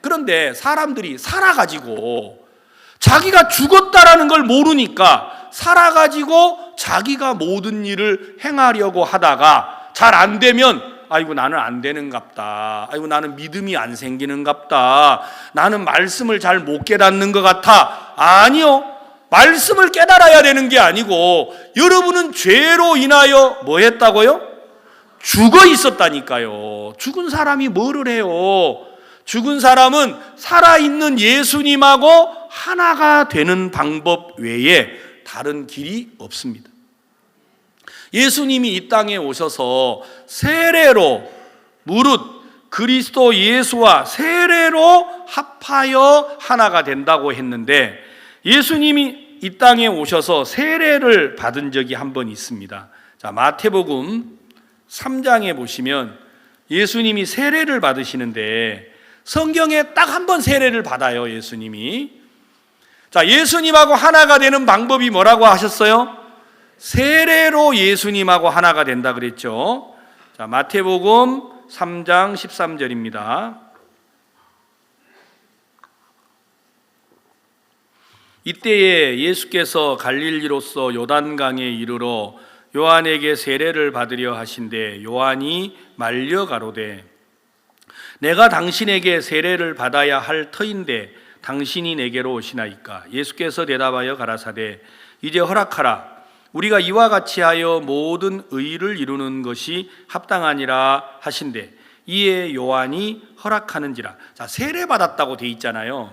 그런데 사람들이 살아가지고 자기가 죽었다라는 걸 모르니까 살아가지고 자기가 모든 일을 행하려고 하다가 잘 안 되면 아이고 나는 안 되는갑다. 아이고 나는 믿음이 안 생기는갑다. 나는 말씀을 잘 못 깨닫는 것 같아. 아니요. 말씀을 깨달아야 되는 게 아니고 여러분은 죄로 인하여 뭐 했다고요? 죽어 있었다니까요. 죽은 사람이 뭐를 해요? 죽은 사람은 살아있는 예수님하고 하나가 되는 방법 외에 다른 길이 없습니다. 예수님이 이 땅에 오셔서 세례로 무릇 그리스도 예수와 세례로 합하여 하나가 된다고 했는데 예수님이 이 땅에 오셔서 세례를 받은 적이 한 번 있습니다. 자, 마태복음 3장에 보시면 예수님이 세례를 받으시는데 성경에 딱 한 번 세례를 받아요, 예수님이. 자, 예수님하고 하나가 되는 방법이 뭐라고 하셨어요? 세례로 예수님하고 하나가 된다 그랬죠. 자, 마태복음 3장 13절입니다. 이때에 예수께서 갈릴리로서 요단강에 이르러 요한에게 세례를 받으려 하신대 요한이 말려 가로되 내가 당신에게 세례를 받아야 할 터인데 당신이 내게로 오시나이까? 예수께서 대답하여 가라사대 이제 허락하라. 우리가 이와 같이 하여 모든 의를 이루는 것이 합당하니라 하신대 이에 요한이 허락하는지라. 자, 세례 받았다고 돼 있잖아요.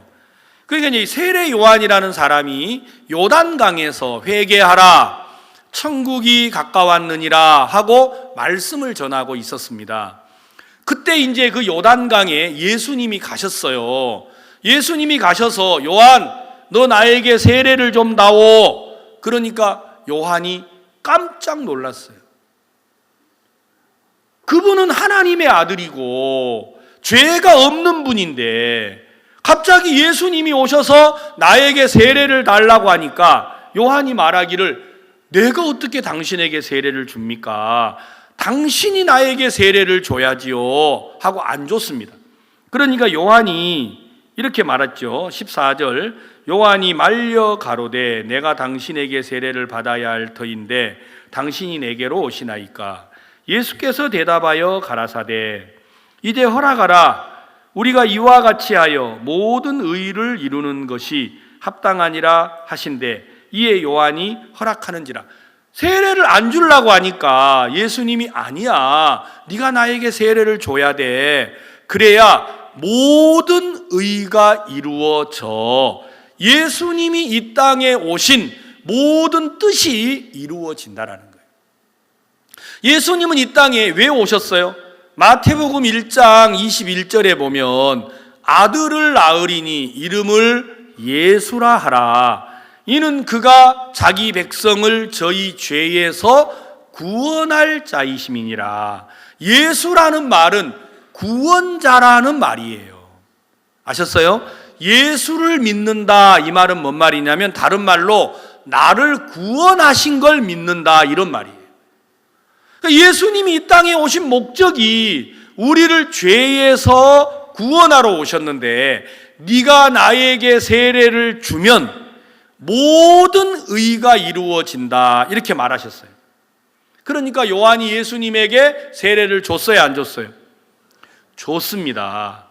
그러니까 이 세례 요한이라는 사람이 요단강에서 회개하라, 천국이 가까웠느니라 하고 말씀을 전하고 있었습니다. 그때 이제 그 요단강에 예수님이 가셨어요. 예수님이 가셔서 요한, 너 나에게 세례를 좀 다오. 그러니까 요한이 깜짝 놀랐어요. 그분은 하나님의 아들이고 죄가 없는 분인데 갑자기 예수님이 오셔서 나에게 세례를 달라고 하니까 요한이 말하기를 내가 어떻게 당신에게 세례를 줍니까? 당신이 나에게 세례를 줘야지요 하고 안 줬습니다. 그러니까 요한이 이렇게 말했죠. 14절 요한이 말려 가로되 내가 당신에게 세례를 받아야 할 터인데 당신이 내게로 오시나이까? 예수께서 대답하여 가라사대 이제 허락하라. 우리가 이와 같이 하여 모든 의를 이루는 것이 합당하니라 하신대 이에 요한이 허락하는지라. 세례를 안 주려고 하니까 예수님이 아니야, 네가 나에게 세례를 줘야 돼. 그래야 모든 의가 이루어져 예수님이 이 땅에 오신 모든 뜻이 이루어진다라는 거예요. 예수님은 이 땅에 왜 오셨어요? 마태복음 1장 21절에 보면 아들을 낳으리니 이름을 예수라 하라. 이는 그가 자기 백성을 저희 죄에서 구원할 자이심이니라. 예수라는 말은 구원자라는 말이에요. 아셨어요? 예수를 믿는다, 이 말은 뭔 말이냐면 다른 말로 나를 구원하신 걸 믿는다, 이런 말이에요. 그러니까 예수님이 이 땅에 오신 목적이 우리를 죄에서 구원하러 오셨는데 네가 나에게 세례를 주면 모든 의가 이루어진다, 이렇게 말하셨어요. 그러니까 요한이 예수님에게 세례를 줬어요, 안 줬어요? 줬습니다.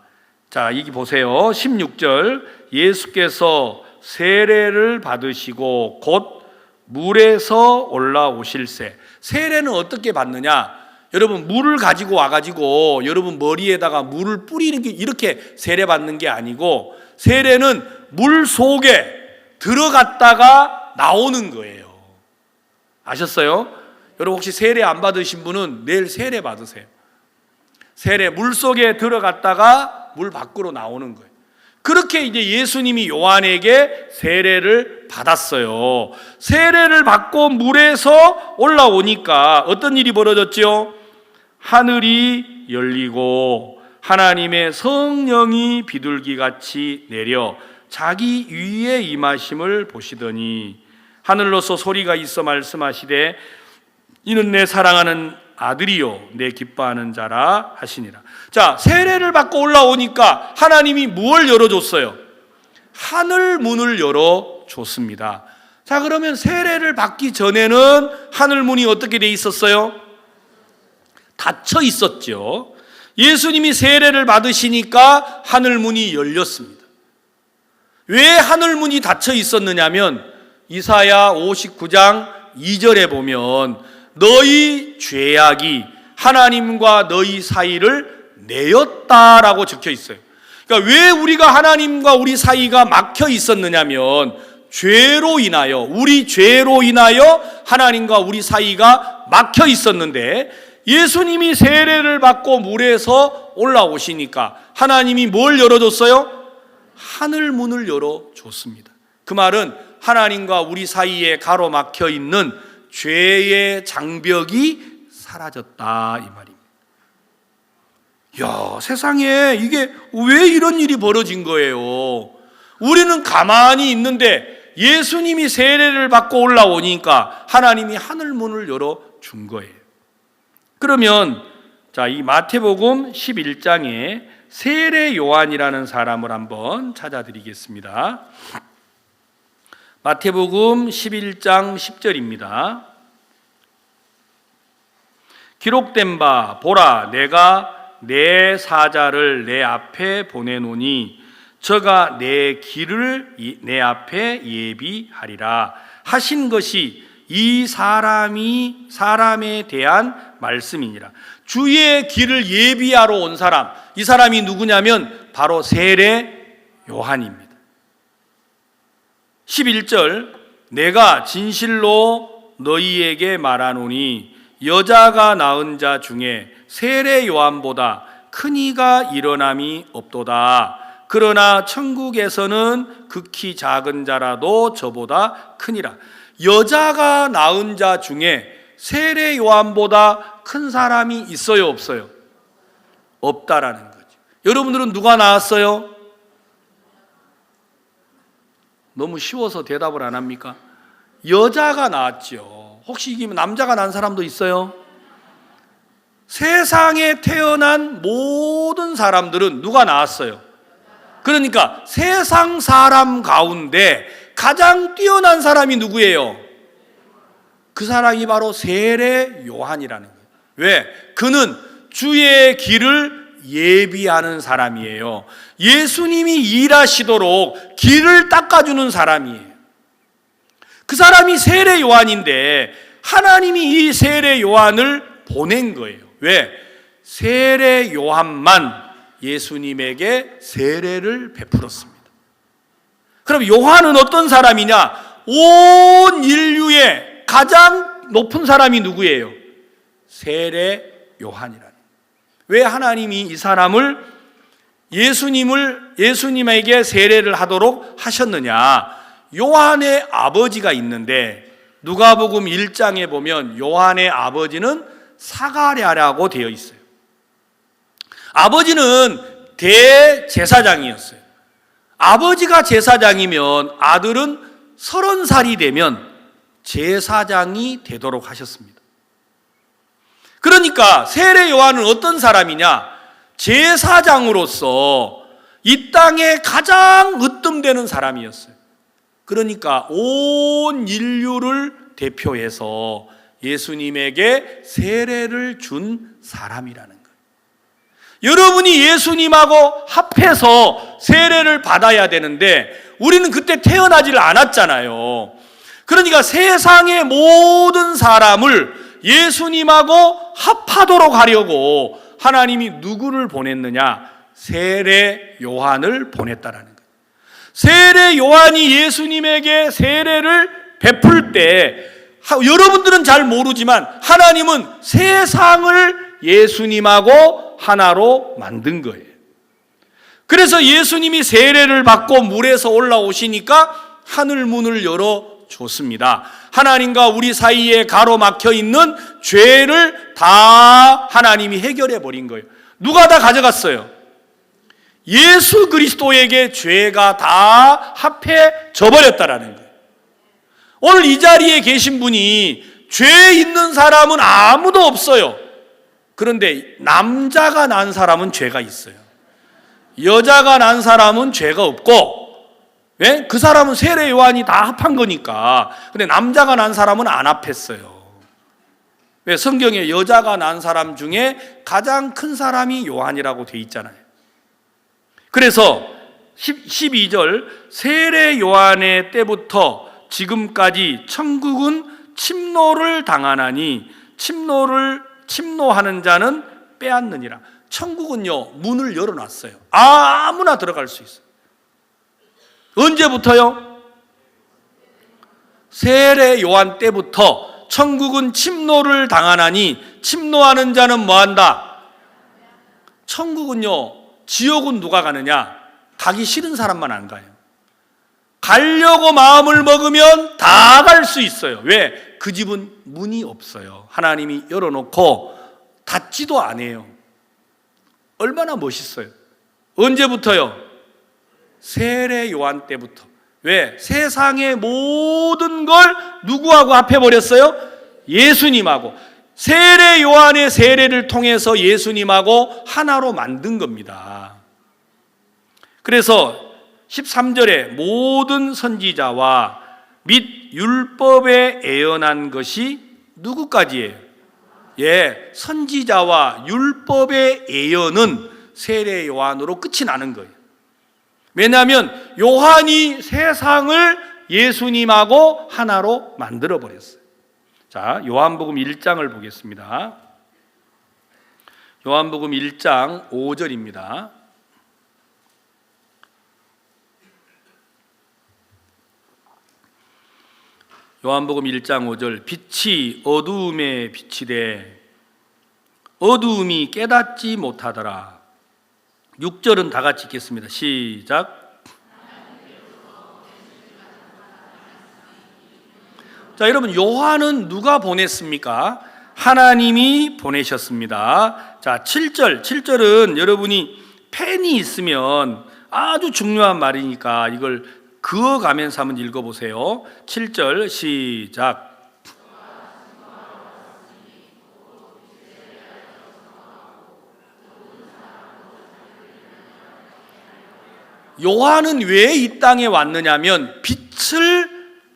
자, 여기 보세요. 16절, 예수께서 세례를 받으시고 곧 물에서 올라오실새. 세례는 어떻게 받느냐? 여러분, 물을 가지고 와가지고 여러분 머리에다가 물을 뿌리는 게 이렇게 세례 받는 게 아니고, 세례는 물 속에 들어갔다가 나오는 거예요. 아셨어요? 여러분 혹시 세례 안 받으신 분은 내일 세례 받으세요. 세례, 물 속에 들어갔다가 물 밖으로 나오는 거예요. 그렇게 이제 예수님이 요한에게 세례를 받았어요. 세례를 받고 물에서 올라오니까 어떤 일이 벌어졌죠? 하늘이 열리고 하나님의 성령이 비둘기같이 내려 자기 위에 임하심을 보시더니 하늘로서 소리가 있어 말씀하시되 이는 내 사랑하는 아들이요 내 기뻐하는 자라 하시니라. 자, 세례를 받고 올라오니까 하나님이 무엇을 열어줬어요? 하늘 문을 열어줬습니다. 자, 그러면 세례를 받기 전에는 하늘 문이 어떻게 돼 있었어요? 닫혀 있었죠. 예수님이 세례를 받으시니까 하늘 문이 열렸습니다. 왜 하늘 문이 닫혀 있었느냐면 이사야 59장 2절에 보면 너희 죄악이 하나님과 너희 사이를 내었다라고 적혀 있어요. 그러니까 왜 우리가 하나님과 우리 사이가 막혀 있었느냐면 죄로 인하여, 우리 죄로 인하여 하나님과 우리 사이가 막혀 있었는데 예수님이 세례를 받고 물에서 올라오시니까 하나님이 뭘 열어줬어요? 하늘 문을 열어줬습니다. 그 말은 하나님과 우리 사이에 가로막혀 있는 죄의 장벽이 사라졌다, 이 말입니다. 야, 세상에 이게 왜 이런 일이 벌어진 거예요? 우리는 가만히 있는데 예수님이 세례를 받고 올라오니까 하나님이 하늘 문을 열어준 거예요. 그러면 자, 이 마태복음 11장에 세례 요한이라는 사람을 한번 찾아드리겠습니다. 마태복음 11장 10절입니다. 기록된 바 보라 내가 내 사자를 내 앞에 보내노니 저가 내 길을 내 앞에 예비하리라 하신 것이 이 사람에 대한 말씀이니라. 주의 길을 예비하러 온 사람, 이 사람이 누구냐면 바로 세례 요한입니다. 11절 내가 진실로 너희에게 말하노니 여자가 낳은 자 중에 세례 요한보다 큰 이가 일어남이 없도다. 그러나 천국에서는 극히 작은 자라도 저보다 크니라. 여자가 낳은 자 중에 세례 요한보다 큰 사람이 있어요, 없어요? 없다라는 거죠. 여러분들은 누가 낳았어요? 너무 쉬워서 대답을 안 합니까? 여자가 낳았죠. 혹시 이게 남자가 낳은 사람도 있어요? 세상에 태어난 모든 사람들은 누가 낳았어요? 그러니까 세상 사람 가운데 가장 뛰어난 사람이 누구예요? 그 사람이 바로 세례 요한이라는 거예요. 왜? 그는 주의 길을 예비하는 사람이에요. 예수님이 일하시도록 길을 닦아주는 사람이에요. 그 사람이 세례 요한인데 하나님이 이 세례 요한을 보낸 거예요. 왜? 세례 요한만 예수님에게 세례를 베풀었습니다. 그럼 요한은 어떤 사람이냐? 온 인류의 가장 높은 사람이 누구예요? 세례 요한이라는. 왜 하나님이 이 사람을 예수님에게 세례를 하도록 하셨느냐? 요한의 아버지가 있는데 누가복음 1장에 보면 요한의 아버지는 사가랴라고 되어 있어요. 아버지는 대제사장이었어요. 아버지가 제사장이면 아들은 30살이 되면 제사장이 되도록 하셨습니다. 그러니까 세례 요한은 어떤 사람이냐? 제사장으로서 이 땅에 가장 으뜸되는 사람이었어요. 그러니까 온 인류를 대표해서 예수님에게 세례를 준 사람이라는 거예요. 여러분이 예수님하고 합해서 세례를 받아야 되는데 우리는 그때 태어나지를 않았잖아요. 그러니까 세상의 모든 사람을 예수님하고 합하도록 하려고 하나님이 누구를 보냈느냐? 세례 요한을 보냈다라는 거예요. 세례 요한이 예수님에게 세례를 베풀 때 여러분들은 잘 모르지만 하나님은 세상을 예수님하고 하나로 만든 거예요. 그래서 예수님이 세례를 받고 물에서 올라오시니까 하늘 문을 열어줬습니다. 하나님과 우리 사이에 가로막혀 있는 죄를 다 하나님이 해결해 버린 거예요. 누가 다 가져갔어요? 예수 그리스도에게 죄가 다 합해져 버렸다라는 거예요. 오늘 이 자리에 계신 분이 죄 있는 사람은 아무도 없어요. 그런데 남자가 난 사람은 죄가 있어요. 여자가 난 사람은 죄가 없고, 왜? 그 사람은 세례 요한이 다 합한 거니까. 근데 남자가 난 사람은 안 합했어요. 왜? 성경에 여자가 난 사람 중에 가장 큰 사람이 요한이라고 돼 있잖아요. 그래서 12절 세례 요한의 때부터 지금까지 천국은 침노를 당하나니 침노하는 자는 빼앗느니라. 천국은요 문을 열어놨어요. 아무나 들어갈 수 있어요. 언제부터요? 세례 요한 때부터 천국은 침노를 당하나니 침노하는 자는 뭐한다? 천국은요, 지옥은 누가 가느냐? 가기 싫은 사람만 안 가요. 가려고 마음을 먹으면 다 갈 수 있어요. 왜? 그 집은 문이 없어요. 하나님이 열어놓고 닫지도 않아요. 얼마나 멋있어요. 언제부터요? 세례 요한 때부터. 왜? 세상의 모든 걸 누구하고 합해버렸어요? 예수님하고. 세례 요한의 세례를 통해서 예수님하고 하나로 만든 겁니다. 그래서 13절에 모든 선지자와 및 율법에 예언한 것이 누구까지예요? 예, 선지자와 율법의 예언은 세례 요한으로 끝이 나는 거예요. 왜냐하면 요한이 세상을 예수님하고 하나로 만들어 버렸어요. 자, 요한복음 1장을 보겠습니다. 요한복음 1장 5절입니다. 요한복음 1장 5절 빛이 어두움에 비치되 어두움이 깨닫지 못하더라. 6절은 다 같이 읽겠습니다. 시작. 자, 여러분 요한은 누가 보냈습니까? 하나님이 보내셨습니다. 자, 7절은 여러분이 펜이 있으면 아주 중요한 말이니까 이걸 그어가면서 한번 읽어보세요. 7절 시작. 요한은 왜 이 땅에 왔느냐면 빛을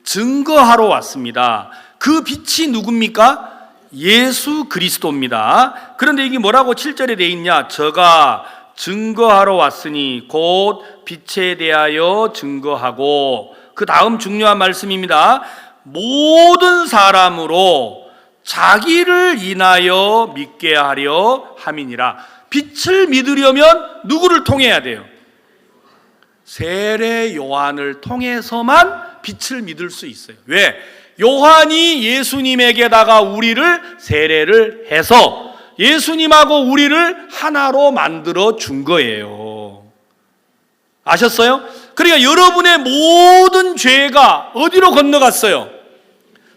증거하러 왔습니다. 그 빛이 누굽니까? 예수 그리스도입니다. 그런데 이게 뭐라고 7절에 돼 있냐? 저가 증거하러 왔으니 곧 빛에 대하여 증거하고, 그 다음 중요한 말씀입니다. 모든 사람으로 자기를 인하여 믿게 하려 함이니라. 빛을 믿으려면 누구를 통해야 돼요? 세례 요한을 통해서만 빛을 믿을 수 있어요. 왜? 요한이 예수님에게다가 우리를 세례를 해서 예수님하고 우리를 하나로 만들어 준 거예요. 아셨어요? 그러니까 여러분의 모든 죄가 어디로 건너갔어요?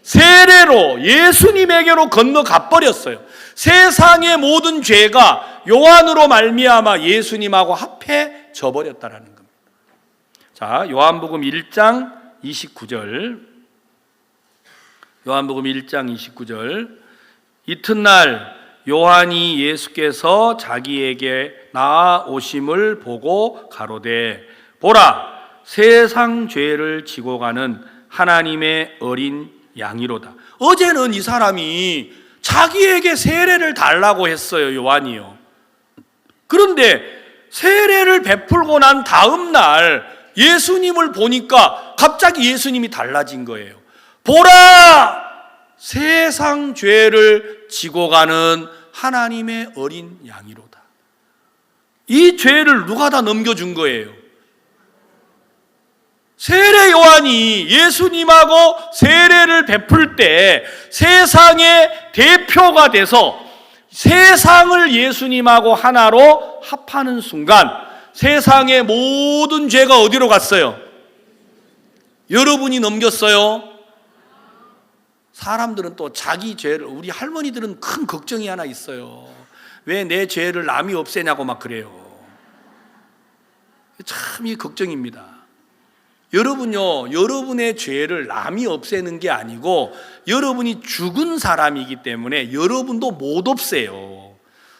세례로 예수님에게로 건너가 버렸어요. 세상의 모든 죄가 요한으로 말미암아 예수님하고 합해져 버렸다라는 겁니다. 자, 요한복음 1장 29절. 요한복음 1장 29절. 이튿날 요한이 예수께서 자기에게 나아오심을 보고 가로되 보라 세상 죄를 지고 가는 하나님의 어린 양이로다. 어제는 이 사람이 자기에게 세례를 달라고 했어요, 요한이요. 그런데 세례를 베풀고 난 다음 날 예수님을 보니까 갑자기 예수님이 달라진 거예요. 보라! 세상 죄를 지고 가는 하나님의 어린 양이로다. 이 죄를 누가 다 넘겨준 거예요? 세례 요한이 예수님하고 세례를 베풀 때 세상의 대표가 돼서 세상을 예수님하고 하나로 합하는 순간 세상의 모든 죄가 어디로 갔어요? 여러분이 넘겼어요. 사람들은 또 자기 죄를, 우리 할머니들은 큰 걱정이 하나 있어요. 왜 내 죄를 남이 없애냐고 막 그래요. 참 이 걱정입니다. 여러분요, 여러분의 죄를 남이 없애는 게 아니고 여러분이 죽은 사람이기 때문에 여러분도 못 없애요.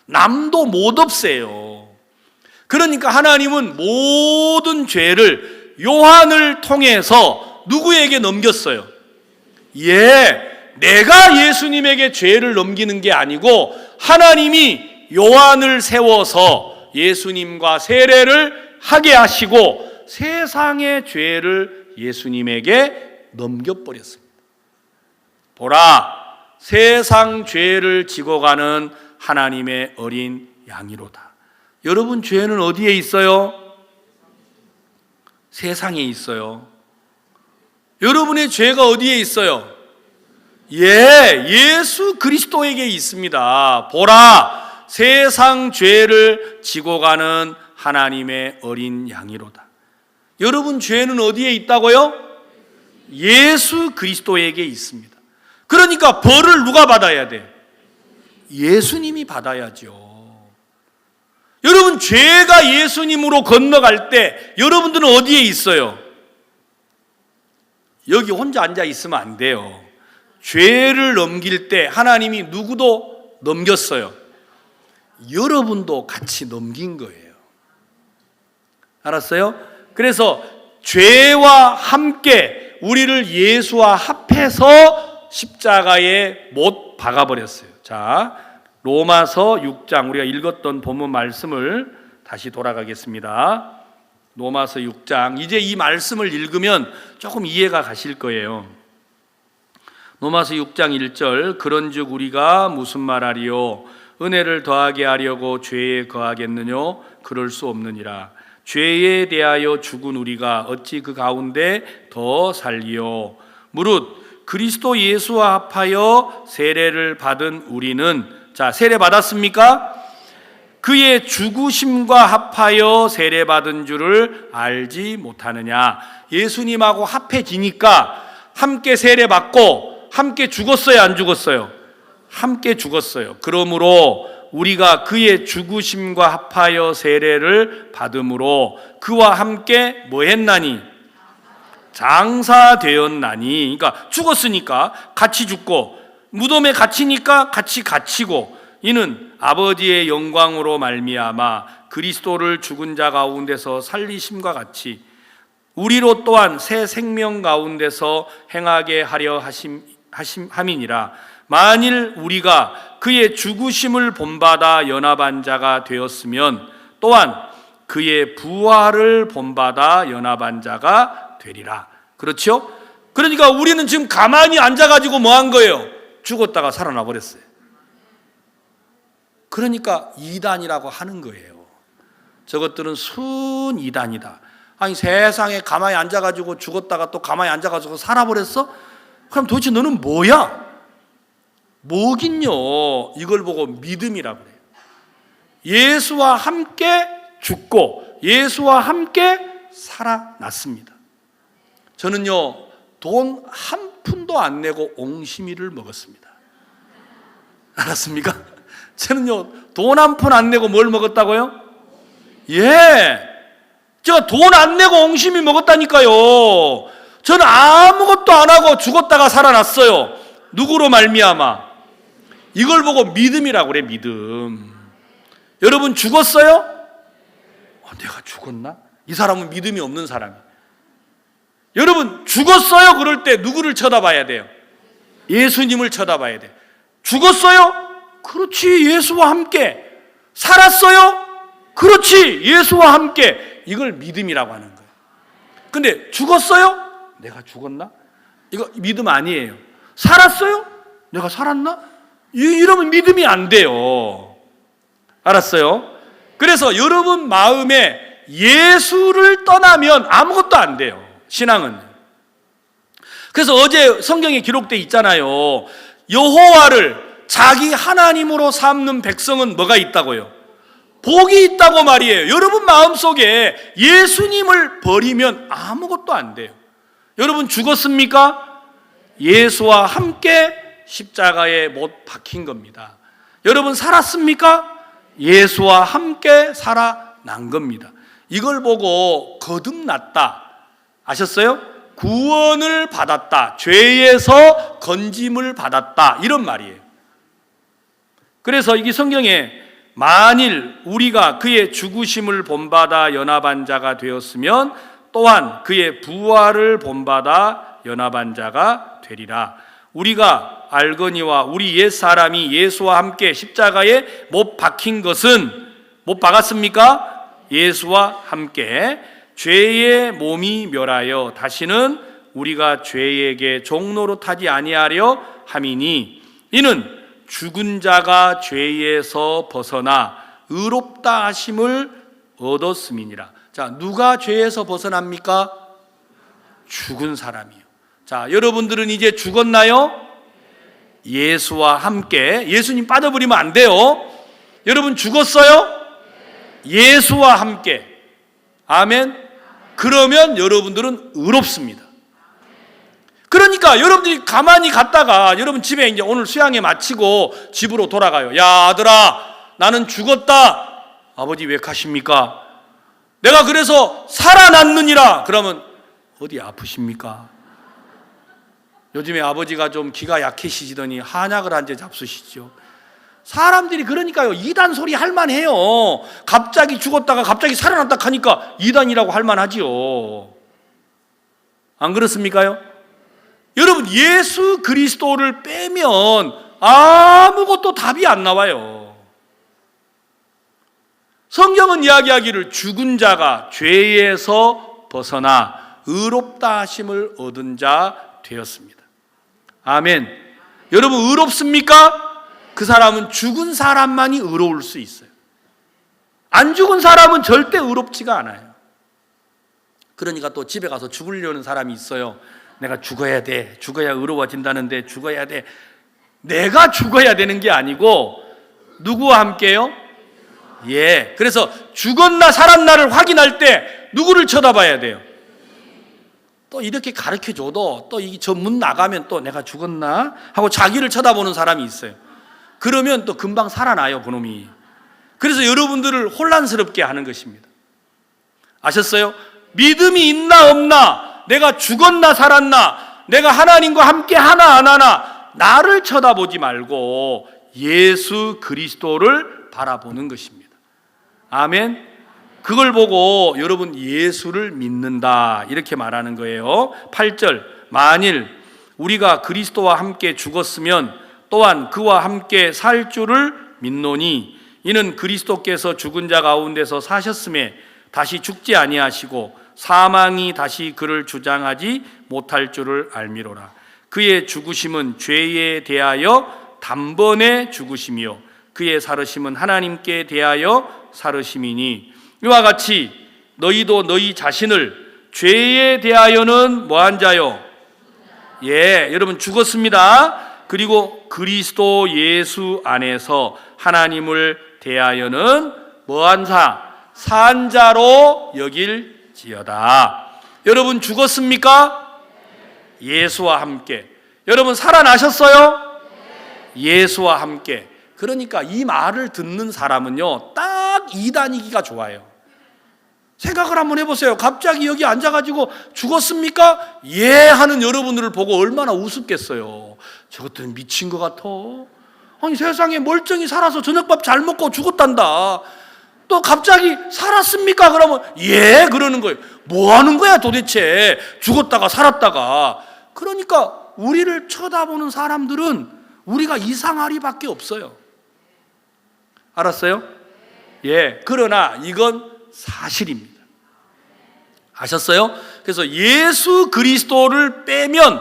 남도 못 없애요. 그러니까 하나님은 모든 죄를 요한을 통해서 누구에게 넘겼어요? 내가 예수님에게 죄를 넘기는 게 아니고 하나님이 요한을 세워서 예수님과 세례를 하게 하시고 세상의 죄를 예수님에게 넘겨버렸습니다. 보라, 세상 죄를 지고 가는 하나님의 어린 양이로다. 여러분 죄는 어디에 있어요? 세상에 있어요. 여러분의 죄가 어디에 있어요? 예수 그리스도에게 있습니다. 보라, 세상 죄를 지고 가는 하나님의 어린 양이로다. 여러분 죄는 어디에 있다고요? 예수 그리스도에게 있습니다. 그러니까 벌을 누가 받아야 돼? 예수님이 받아야죠. 여러분 죄가 예수님으로 건너갈 때 여러분들은 어디에 있어요? 여기 혼자 앉아 있으면 안 돼요. 죄를 넘길 때 하나님이 누구도 넘겼어요. 여러분도 같이 넘긴 거예요. 알았어요? 그래서 죄와 함께 우리를 예수와 합해서 십자가에 못 박아버렸어요. 자, 로마서 6장 우리가 읽었던 본문 말씀을 다시 돌아가겠습니다. 로마서 6장, 이제 이 말씀을 읽으면 조금 이해가 가실 거예요. 로마서 6장 1절, 그런즉 우리가 무슨 말하리요? 은혜를 더하게 하려고 죄에 거하겠느뇨? 그럴 수 없느니라. 죄에 대하여 죽은 우리가 어찌 그 가운데 더 살리요? 무릇 그리스도 예수와 합하여 세례를 받은 우리는, 자, 세례 받았습니까? 그의 죽으심과 합하여 세례 받은 줄을 알지 못하느냐? 예수님하고 합해지니까 함께 세례 받고 함께 죽었어요, 안 죽었어요? 함께 죽었어요. 그러므로 우리가 그의 죽으심과 합하여 세례를 받음으로 그와 함께 뭐 했나니? 장사되었나니. 그러니까 죽었으니까 같이 죽고 무덤에 갇히니까 같이 갇히고, 이는 아버지의 영광으로 말미암아 그리스도를 죽은 자 가운데서 살리심과 같이 우리로 또한 새 생명 가운데서 행하게 하려 함이니라. 만일 우리가 그의 죽으심을 본받아 연합한 자가 되었으면 또한 그의 부활을 본받아 연합한 자가 되리라. 그렇죠? 그러니까 우리는 지금 가만히 앉아가지고 뭐 한 거예요? 죽었다가 살아나 버렸어요. 그러니까 이단이라고 하는 거예요. 저것들은 순 이단이다. 아니 세상에 가만히 앉아가지고 죽었다가 또 가만히 앉아가지고 살아버렸어? 그럼 도대체 너는 뭐야? 뭐긴요. 이걸 보고 믿음이라고 그래요. 예수와 함께 죽고 예수와 함께 살아났습니다. 저는요 돈 한 푼도 안 내고 옹심이를 먹었습니다. 알았습니까? 저는요 돈 한 푼 안 내고 뭘 먹었다고요? 예, 제가 돈 안 내고 옹심이 먹었다니까요. 저는 아무것도 안 하고 죽었다가 살아났어요. 누구로 말미암아? 이걸 보고 믿음이라고 그래. 믿음. 여러분 죽었어요? 내가 죽었나? 이 사람은 믿음이 없는 사람이에요. 여러분 죽었어요? 그럴 때 누구를 쳐다봐야 돼요? 예수님을 쳐다봐야 돼요. 죽었어요? 그렇지, 예수와 함께. 살았어요? 그렇지, 예수와 함께. 이걸 믿음이라고 하는 거예요. 근데 죽었어요? 내가 죽었나? 이거 믿음 아니에요. 살았어요? 내가 살았나? 이러면 믿음이 안 돼요. 알았어요? 그래서 여러분 마음에 예수를 떠나면 아무것도 안 돼요. 신앙은. 그래서 어제 성경에 기록되어 있잖아요. 여호와를 자기 하나님으로 삼는 백성은 뭐가 있다고요? 복이 있다고 말이에요. 여러분 마음속에 예수님을 버리면 아무것도 안 돼요. 여러분 죽었습니까? 예수와 함께 십자가에 못 박힌 겁니다. 여러분 살았습니까? 예수와 함께 살아난 겁니다. 이걸 보고 거듭났다. 아셨어요? 구원을 받았다. 죄에서 건짐을 받았다. 이런 말이에요. 그래서 이게 성경에 만일 우리가 그의 죽으심을 본받아 연합한 자가 되었으면 또한 그의 부활을 본받아 연합한 자가 되리라. 우리가 알거니와 우리 옛사람이 예수와 함께 십자가에 못 박힌 것은 못 박았습니까? 예수와 함께 죄의 몸이 멸하여 다시는 우리가 죄에게 종노릇하지 아니하려 함이니 이는 죽은 자가 죄에서 벗어나 의롭다 하심을 얻었음이니라. 자, 누가 죄에서 벗어납니까? 죽은 사람이요. 자, 여러분들은 이제 죽었나요? 예수와 함께. 예수님 빠져버리면 안 돼요. 여러분 죽었어요? 예수와 함께. 아멘. 그러면 여러분들은 의롭습니다. 그러니까 여러분들이 가만히 갔다가 여러분 집에 이제 오늘 수양회 마치고 집으로 돌아가요. 야, 아들아, 나는 죽었다. 아버지 왜 가십니까? 내가 그래서 살아났느니라. 그러면 어디 아프십니까? 요즘에 아버지가 좀 기가 약해지시더니 한약을 한 제 잡수시죠. 사람들이 그러니까요, 이단 소리 할만해요. 갑자기 죽었다가 갑자기 살아났다 하니까 이단이라고 할만하지요. 안 그렇습니까요? 여러분 예수 그리스도를 빼면 아무것도 답이 안 나와요. 성경은 이야기하기를 죽은 자가 죄에서 벗어나 의롭다 하심을 얻은 자 되었습니다. 아멘. 여러분 의롭습니까? 그 사람은 죽은 사람만이 의로울 수 있어요. 안 죽은 사람은 절대 의롭지가 않아요. 그러니까 또 집에 가서 죽으려는 사람이 있어요. 내가 죽어야 돼. 죽어야 의로워진다는데 죽어야 돼. 내가 죽어야 되는 게 아니고 누구와 함께요? 예. 그래서 죽었나 살았나를 확인할 때 누구를 쳐다봐야 돼요? 또 이렇게 가르쳐줘도 또 저 문 나가면 또 내가 죽었나 하고 자기를 쳐다보는 사람이 있어요. 그러면 또 금방 살아나요, 그놈이. 그래서 여러분들을 혼란스럽게 하는 것입니다. 아셨어요? 믿음이 있나 없나, 내가 죽었나 살았나, 내가 하나님과 함께 하나 안 하나, 나를 쳐다보지 말고 예수 그리스도를 바라보는 것입니다. 아멘. 그걸 보고 여러분 예수를 믿는다 이렇게 말하는 거예요. 8절 만일 우리가 그리스도와 함께 죽었으면 또한 그와 함께 살 줄을 믿노니 이는 그리스도께서 죽은 자 가운데서 사셨음에 다시 죽지 아니하시고 사망이 다시 그를 주장하지 못할 줄을 알미로라. 그의 죽으심은 죄에 대하여 단번에 죽으심이요 그의 살으심은 하나님께 대하여 살으심이니 이와 같이 너희도 너희 자신을 죄에 대하여는 뭐한 자요? 예, 여러분 죽었습니다. 그리고 그리스도 예수 안에서 하나님을 대하여는 뭐한 자? 산 자로 여길지어다. 여러분 죽었습니까? 예수와 함께. 여러분 살아나셨어요? 예수와 함께. 그러니까 이 말을 듣는 사람은요, 딱 이단이기가 좋아요. 생각을 한번 해보세요. 갑자기 여기 앉아가지고 죽었습니까? 예 하는 여러분들을 보고 얼마나 우습겠어요. 저것들은 미친 것 같아. 아니 세상에 멀쩡히 살아서 저녁밥 잘 먹고 죽었단다. 또 갑자기 살았습니까? 그러면 예 그러는 거예요. 뭐 하는 거야 도대체? 죽었다가 살았다가. 그러니까 우리를 쳐다보는 사람들은 우리가 이상하리밖에 없어요. 알았어요? 예. 그러나 이건 사실입니다. 아셨어요? 그래서 예수 그리스도를 빼면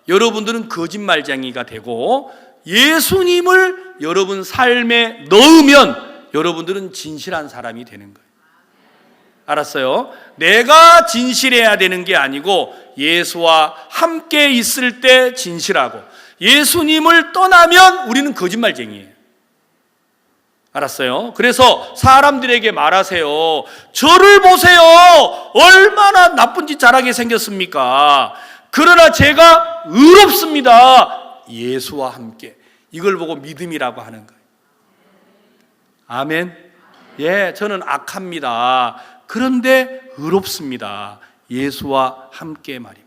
여러분들은 거짓말쟁이가 되고 예수님을 여러분 삶에 넣으면 여러분들은 진실한 사람이 되는 거예요. 알았어요? 내가 진실해야 되는 게 아니고 예수와 함께 있을 때 진실하고 예수님을 떠나면 우리는 거짓말쟁이에요. 알았어요? 그래서 사람들에게 말하세요. 저를 보세요. 얼마나 나쁜 짓 잘하게 생겼습니까? 그러나 제가 의롭습니다. 예수와 함께. 이걸 보고 믿음이라고 하는 거예요. 아멘. 예, 저는 악합니다. 그런데 의롭습니다. 예수와 함께 말입니다.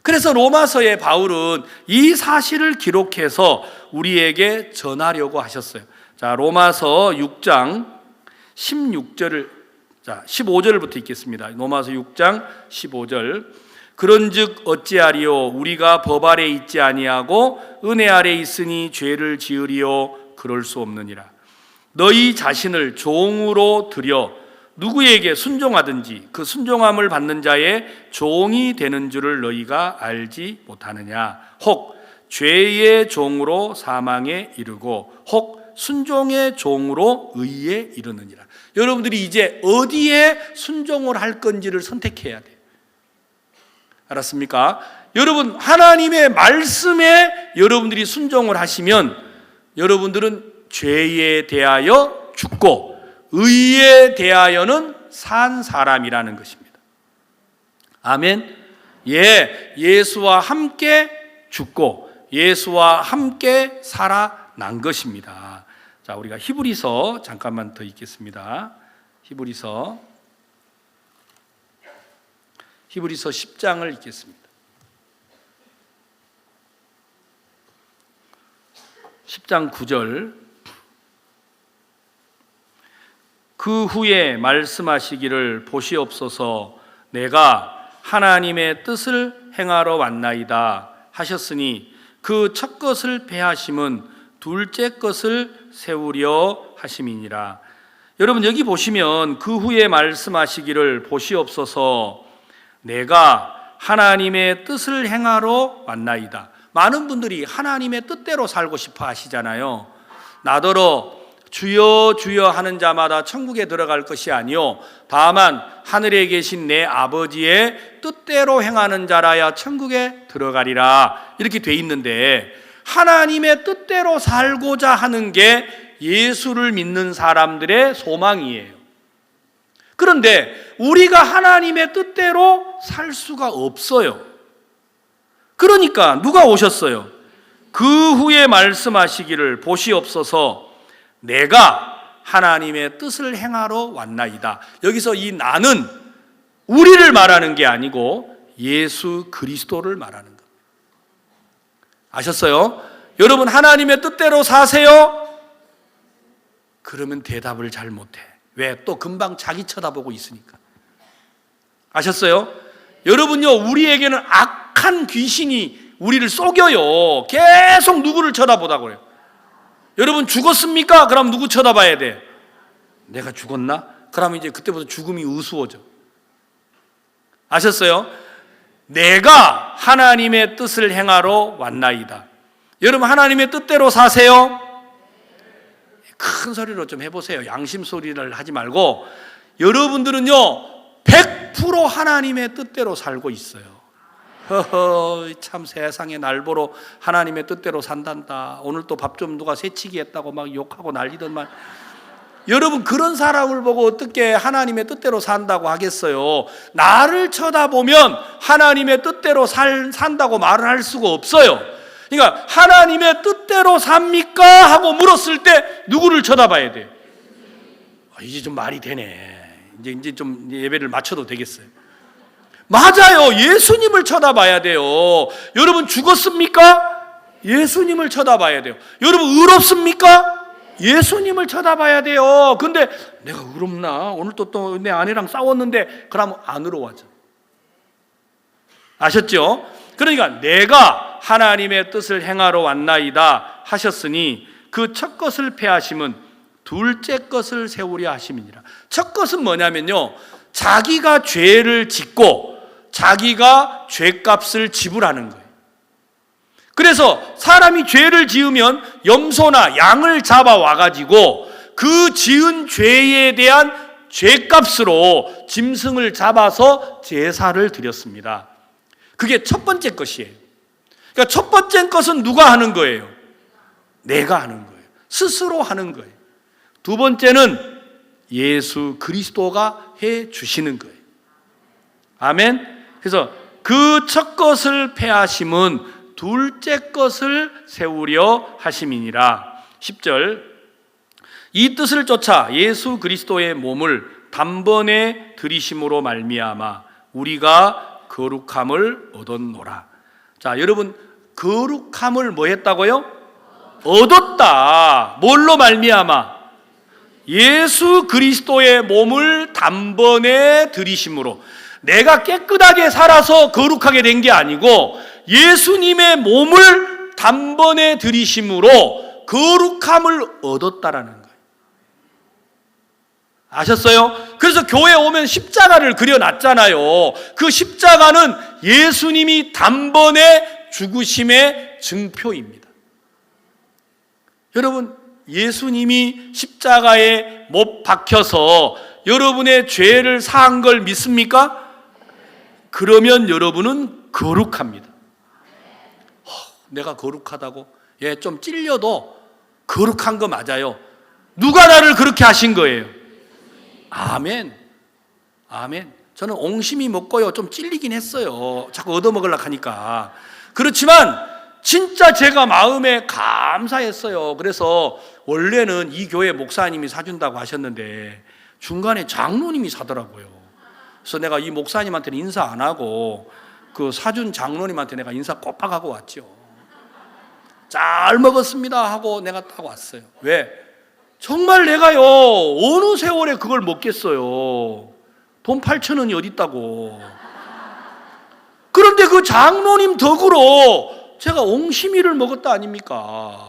그래서 로마서의 바울은 이 사실을 기록해서 우리에게 전하려고 하셨어요. 자, 로마서 6장 16절을 15절부터 읽겠습니다. 로마서 6장 15절. 그런즉 어찌하리요 우리가 법 아래 있지 아니하고 은혜 아래 있으니 죄를 지으리요 그럴 수 없느니라. 너희 자신을 종으로 들여 누구에게 순종하든지 그 순종함을 받는 자의 종이 되는 줄을 너희가 알지 못하느냐. 혹 죄의 종으로 사망에 이르고 혹 순종의 종으로 의에 이르느니라. 여러분들이 이제 어디에 순종을 할 건지를 선택해야 돼요. 알았습니까? 여러분 하나님의 말씀에 여러분들이 순종을 하시면 여러분들은 죄에 대하여 죽고 의에 대하여는 산 사람이라는 것입니다. 아멘. 예, 예수와 함께 죽고 예수와 함께 살아난 것입니다. 자, 우리가 히브리서 잠깐만 더 읽겠습니다. 히브리서 10장을 읽겠습니다. 10장 9절. 그 후에 말씀하시기를 보시옵소서 내가 하나님의 뜻을 행하러 왔나이다 하셨으니 그 첫 것을 폐하심은 둘째 것을 세우려 하심이니라. 여러분 여기 보시면 그 후에 말씀하시기를 보시옵소서 내가 하나님의 뜻을 행하러 왔나이다. 많은 분들이 하나님의 뜻대로 살고 싶어 하시잖아요. 나더러 주여 주여 하는 자마다 천국에 들어갈 것이 아니요 다만 하늘에 계신 내 아버지의 뜻대로 행하는 자라야 천국에 들어가리라. 이렇게 돼 있는데 하나님의 뜻대로 살고자 하는 게 예수를 믿는 사람들의 소망이에요. 그런데 우리가 하나님의 뜻대로 살 수가 없어요. 그러니까 누가 오셨어요? 그 후에 말씀하시기를 보시옵소서 내가 하나님의 뜻을 행하러 왔나이다. 여기서 이 나는 우리를 말하는 게 아니고 예수 그리스도를 말하는 겁니다. 아셨어요? 여러분 하나님의 뜻대로 사세요? 그러면 대답을 잘 못해. 왜? 또 금방 자기 쳐다보고 있으니까. 아셨어요? 여러분요 우리에게는 악한 귀신이 우리를 속여요. 계속 누구를 쳐다보다고 그래요. 여러분 죽었습니까? 그럼 누구 쳐다봐야 돼? 내가 죽었나? 그러면 이제 그때부터 죽음이 우스워져. 아셨어요? 내가 하나님의 뜻을 행하러 왔나이다. 여러분 하나님의 뜻대로 사세요? 큰 소리로 좀 해보세요. 양심 소리를 하지 말고. 여러분들은요 100% 하나님의 뜻대로 살고 있어요. 허허, 참 세상에 날 보러 하나님의 뜻대로 산단다. 오늘 또 밥 좀 누가 새치기 했다고 막 욕하고 난리던만. 여러분, 그런 사람을 보고 어떻게 하나님의 뜻대로 산다고 하겠어요? 나를 쳐다보면 하나님의 뜻대로 산다고 말을 할 수가 없어요. 그러니까 하나님의 뜻대로 삽니까? 하고 물었을 때 누구를 쳐다봐야 돼요? 이제 좀 말이 되네. 이제 좀 예배를 마쳐도 되겠어요. 맞아요. 예수님을 쳐다봐야 돼요. 여러분, 죽었습니까? 예수님을 쳐다봐야 돼요. 여러분, 의롭습니까? 예수님을 쳐다봐야 돼요. 근데 내가 의롭나? 오늘 또 내 아내랑 싸웠는데, 그러면 안 의로워져. 아셨죠? 그러니까 내가 하나님의 뜻을 행하러 왔나이다 하셨으니 그 첫 것을 패하심은 둘째 것을 세우려 하심이니라. 첫 것은 뭐냐면요, 자기가 죄를 짓고 자기가 죄값을 지불하는 거예요. 그래서 사람이 죄를 지으면 염소나 양을 잡아와 가지고 그 지은 죄에 대한 죄값으로 짐승을 잡아서 제사를 드렸습니다. 그게 첫 번째 것이에요. 그러니까 첫 번째 것은 누가 하는 거예요? 내가 하는 거예요. 스스로 하는 거예요. 두 번째는 예수 그리스도가 해 주시는 거예요. 아멘. 그래서 그 첫 것을 패하심은 둘째 것을 세우려 하심이니라. 10절, 이 뜻을 쫓아 예수 그리스도의 몸을 단번에 들이심으로 말미암아 우리가 거룩함을 얻었노라. 자, 여러분, 거룩함을 뭐 했다고요? 얻었다. 뭘로 말미암아? 예수 그리스도의 몸을 단번에 들이심으로. 내가 깨끗하게 살아서 거룩하게 된 게 아니고 예수님의 몸을 단번에 들이심으로 거룩함을 얻었다라는 거예요. 아셨어요? 그래서 교회 오면 십자가를 그려놨잖아요. 그 십자가는 예수님이 단번에 죽으심의 증표입니다. 여러분, 예수님이 십자가에 못 박혀서 여러분의 죄를 사한 걸 믿습니까? 그러면 여러분은 거룩합니다. 내가 거룩하다고? 예, 좀 찔려도 거룩한 거 맞아요. 누가 나를 그렇게 하신 거예요? 아멘. 아멘. 저는 옹심이 먹고요, 좀 찔리긴 했어요. 자꾸 얻어먹으려고 하니까. 그렇지만 진짜 제가 마음에 감사했어요. 그래서 원래는 이 교회 목사님이 사준다고 하셨는데 중간에 장로님이 사더라고요. 그래서 내가 이 목사님한테는 인사 안 하고 그 사준 장로님한테 내가 인사 꼬박 하고 왔죠. 잘 먹었습니다 하고 내가 딱 왔어요. 왜? 정말 내가요, 어느 세월에 그걸 먹겠어요. 돈 8,000원이 어디 있다고. 그런데 그 장로님 덕으로 제가 옹심이를 먹었다 아닙니까?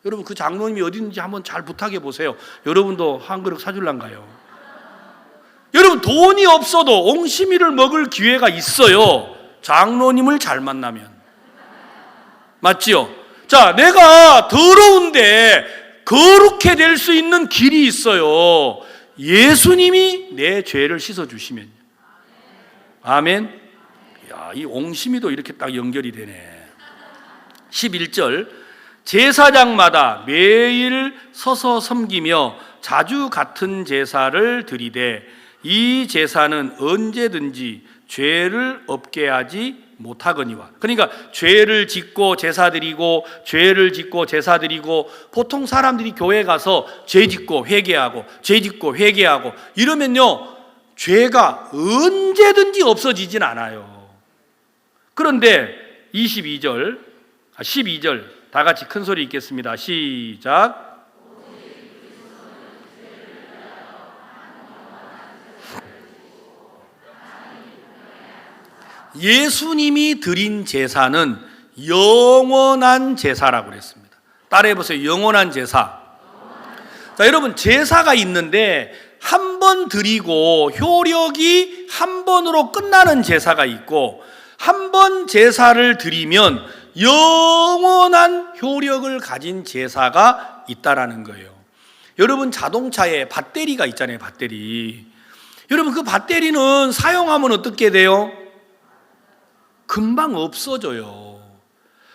여러분, 그 장로님이 어디 있는지 한번 잘 부탁해 보세요. 여러분도 한 그릇 사줄란가요? 여러분, 돈이 없어도 옹심이를 먹을 기회가 있어요. 장로님을 잘 만나면. 맞지요? 자, 내가 더러운데 거룩해 될 수 있는 길이 있어요. 예수님이 내 죄를 씻어주시면. 아멘. 야, 이 옹심이도 이렇게 딱 연결이 되네. 11절, 제사장마다 매일 서서 섬기며 자주 같은 제사를 드리되 이 제사는 언제든지 죄를 없게 하지 못하거니와. 그러니까 죄를 짓고 제사 드리고 죄를 짓고 제사 드리고, 보통 사람들이 교회 가서 죄 짓고 회개하고 죄 짓고 회개하고 이러면요, 죄가 언제든지 없어지진 않아요. 그런데 12절 다 같이 큰 소리 읽겠습니다. 시작. 예수님이 드린 제사는 영원한 제사라고 그랬습니다. 따라해 보세요. 영원한 제사. 자, 여러분, 제사가 있는데 한 번 드리고 효력이 한 번으로 끝나는 제사가 있고, 한 번 제사를 드리면 영원한 효력을 가진 제사가 있다라는 거예요. 여러분 자동차에 배터리가 있잖아요. 배터리. 여러분 그 배터리는 사용하면 어떻게 돼요? 금방 없어져요.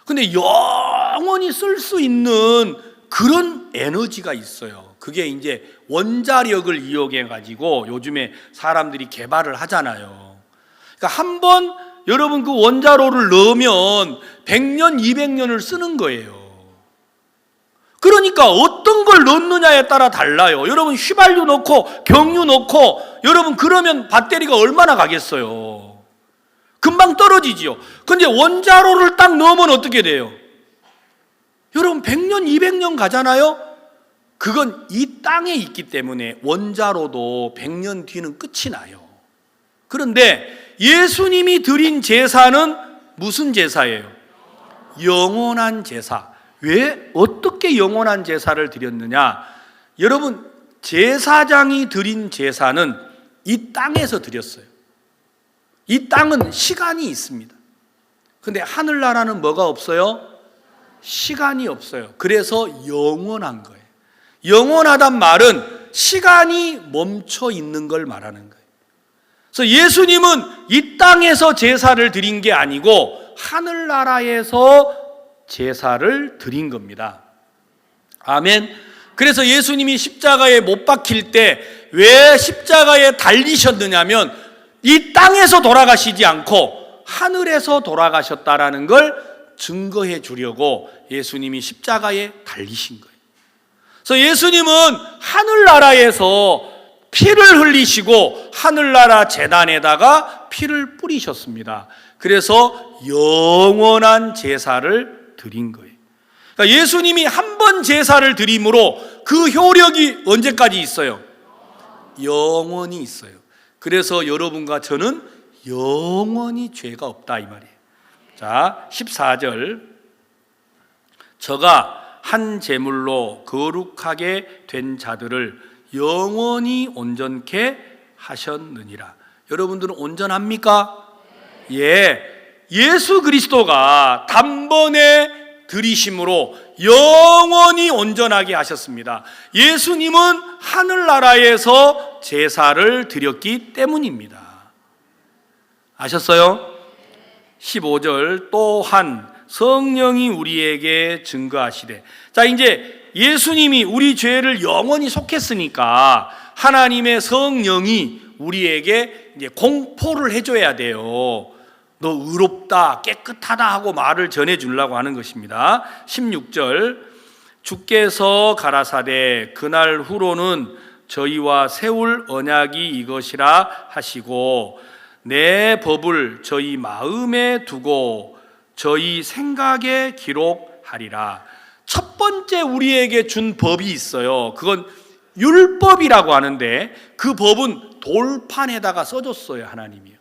근데 영원히 쓸 수 있는 그런 에너지가 있어요. 그게 이제 원자력을 이용해 가지고 요즘에 사람들이 개발을 하잖아요. 그러니까 한번 여러분 그 원자로를 넣으면 100년, 200년을 쓰는 거예요. 그러니까 어떤 걸 넣느냐에 따라 달라요. 여러분 휘발유 넣고 경유 넣고 여러분 그러면 배터리가 얼마나 가겠어요? 금방 떨어지지요. 근데 원자로를 딱 넣으면 어떻게 돼요? 여러분 100년, 200년 가잖아요. 그건 이 땅에 있기 때문에 원자로도 100년 뒤는 끝이 나요. 그런데 예수님이 드린 제사는 무슨 제사예요? 영원한 제사. 왜? 어떻게 영원한 제사를 드렸느냐? 여러분 제사장이 드린 제사는 이 땅에서 드렸어요. 이 땅은 시간이 있습니다. 근데 하늘나라는 뭐가 없어요? 시간이 없어요. 그래서 영원한 거예요. 영원하단 말은 시간이 멈춰 있는 걸 말하는 거예요. 그래서 예수님은 이 땅에서 제사를 드린 게 아니고 하늘나라에서 제사를 드린 겁니다. 아멘. 그래서 예수님이 십자가에 못 박힐 때 왜 십자가에 달리셨느냐면 이 땅에서 돌아가시지 않고 하늘에서 돌아가셨다라는 걸 증거해 주려고 예수님이 십자가에 달리신 거예요. 그래서 예수님은 하늘나라에서 피를 흘리시고 하늘나라 제단에다가 피를 뿌리셨습니다. 그래서 영원한 제사를 드린 거예요. 그러니까 예수님이 한 번 제사를 드림으로 그 효력이 언제까지 있어요? 영원히 있어요. 그래서 여러분과 저는 영원히 죄가 없다 이 말이에요. 자, 14절. 저가 한 제물로 거룩하게 된 자들을 영원히 온전케 하셨느니라. 여러분들은 온전합니까? 예. 예수 그리스도가 단번에 드리심으로 영원히 온전하게 하셨습니다. 예수님은 하늘나라에서 제사를 드렸기 때문입니다. 아셨어요? 15절. 또한 성령이 우리에게 증거하시되. 자, 이제 예수님이 우리 죄를 영원히 속했으니까 하나님의 성령이 우리에게 이제 공포를 해줘야 돼요. 너 의롭다, 깨끗하다 하고 말을 전해주려고 하는 것입니다. 16절. 주께서 가라사대 그날 후로는 저희와 세울 언약이 이것이라 하시고 내 법을 저희 마음에 두고 저희 생각에 기록하리라. 첫 번째 우리에게 준 법이 있어요. 그건 율법이라고 하는데 그 법은 돌판에다가 써줬어요. 하나님이요.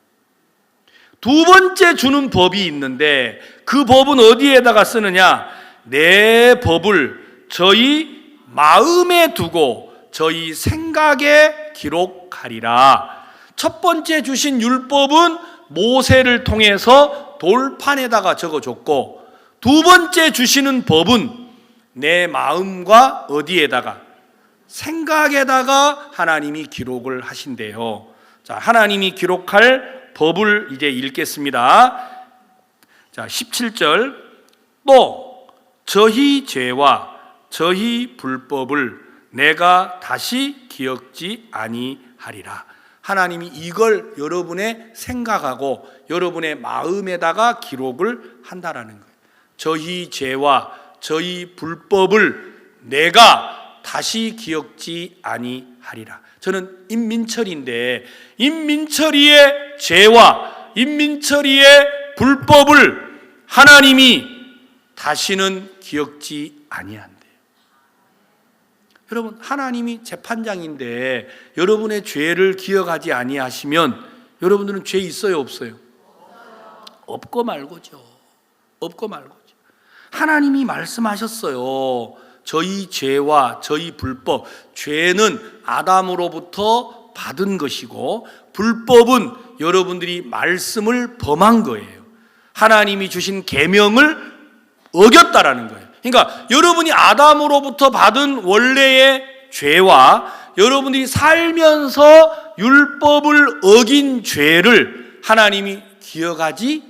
두 번째 주는 법이 있는데 그 법은 어디에다가 쓰느냐? 내 법을 저희 마음에 두고 저희 생각에 기록하리라. 첫 번째 주신 율법은 모세를 통해서 돌판에다가 적어줬고 두 번째 주시는 법은 내 마음과 어디에다가? 생각에다가 하나님이 기록을 하신대요. 자, 하나님이 기록할 법을 이제 읽겠습니다. 자, 17절. 또 저희 죄와 저희 불법을 내가 다시 기억지 아니하리라. 하나님이 이걸 여러분의 생각하고 여러분의 마음에다가 기록을 한다라는 거예요. 저희 죄와 저희 불법을 내가 다시 기억지 아니하리라. 저는 임민철인데 임민철이의 죄와 임민철이의 불법을 하나님이 다시는 기억지 아니한대요. 여러분, 하나님이 재판장인데 여러분의 죄를 기억하지 아니하시면 여러분들은 죄 있어요, 없어요? 없고 말고죠. 없고 말고죠. 하나님이 말씀하셨어요. 저희 죄와 저희 불법, 죄는 아담으로부터 받은 것이고 불법은 여러분들이 말씀을 범한 거예요. 하나님이 주신 계명을 어겼다라는 거예요. 그러니까 여러분이 아담으로부터 받은 원래의 죄와 여러분들이 살면서 율법을 어긴 죄를 하나님이 기억하지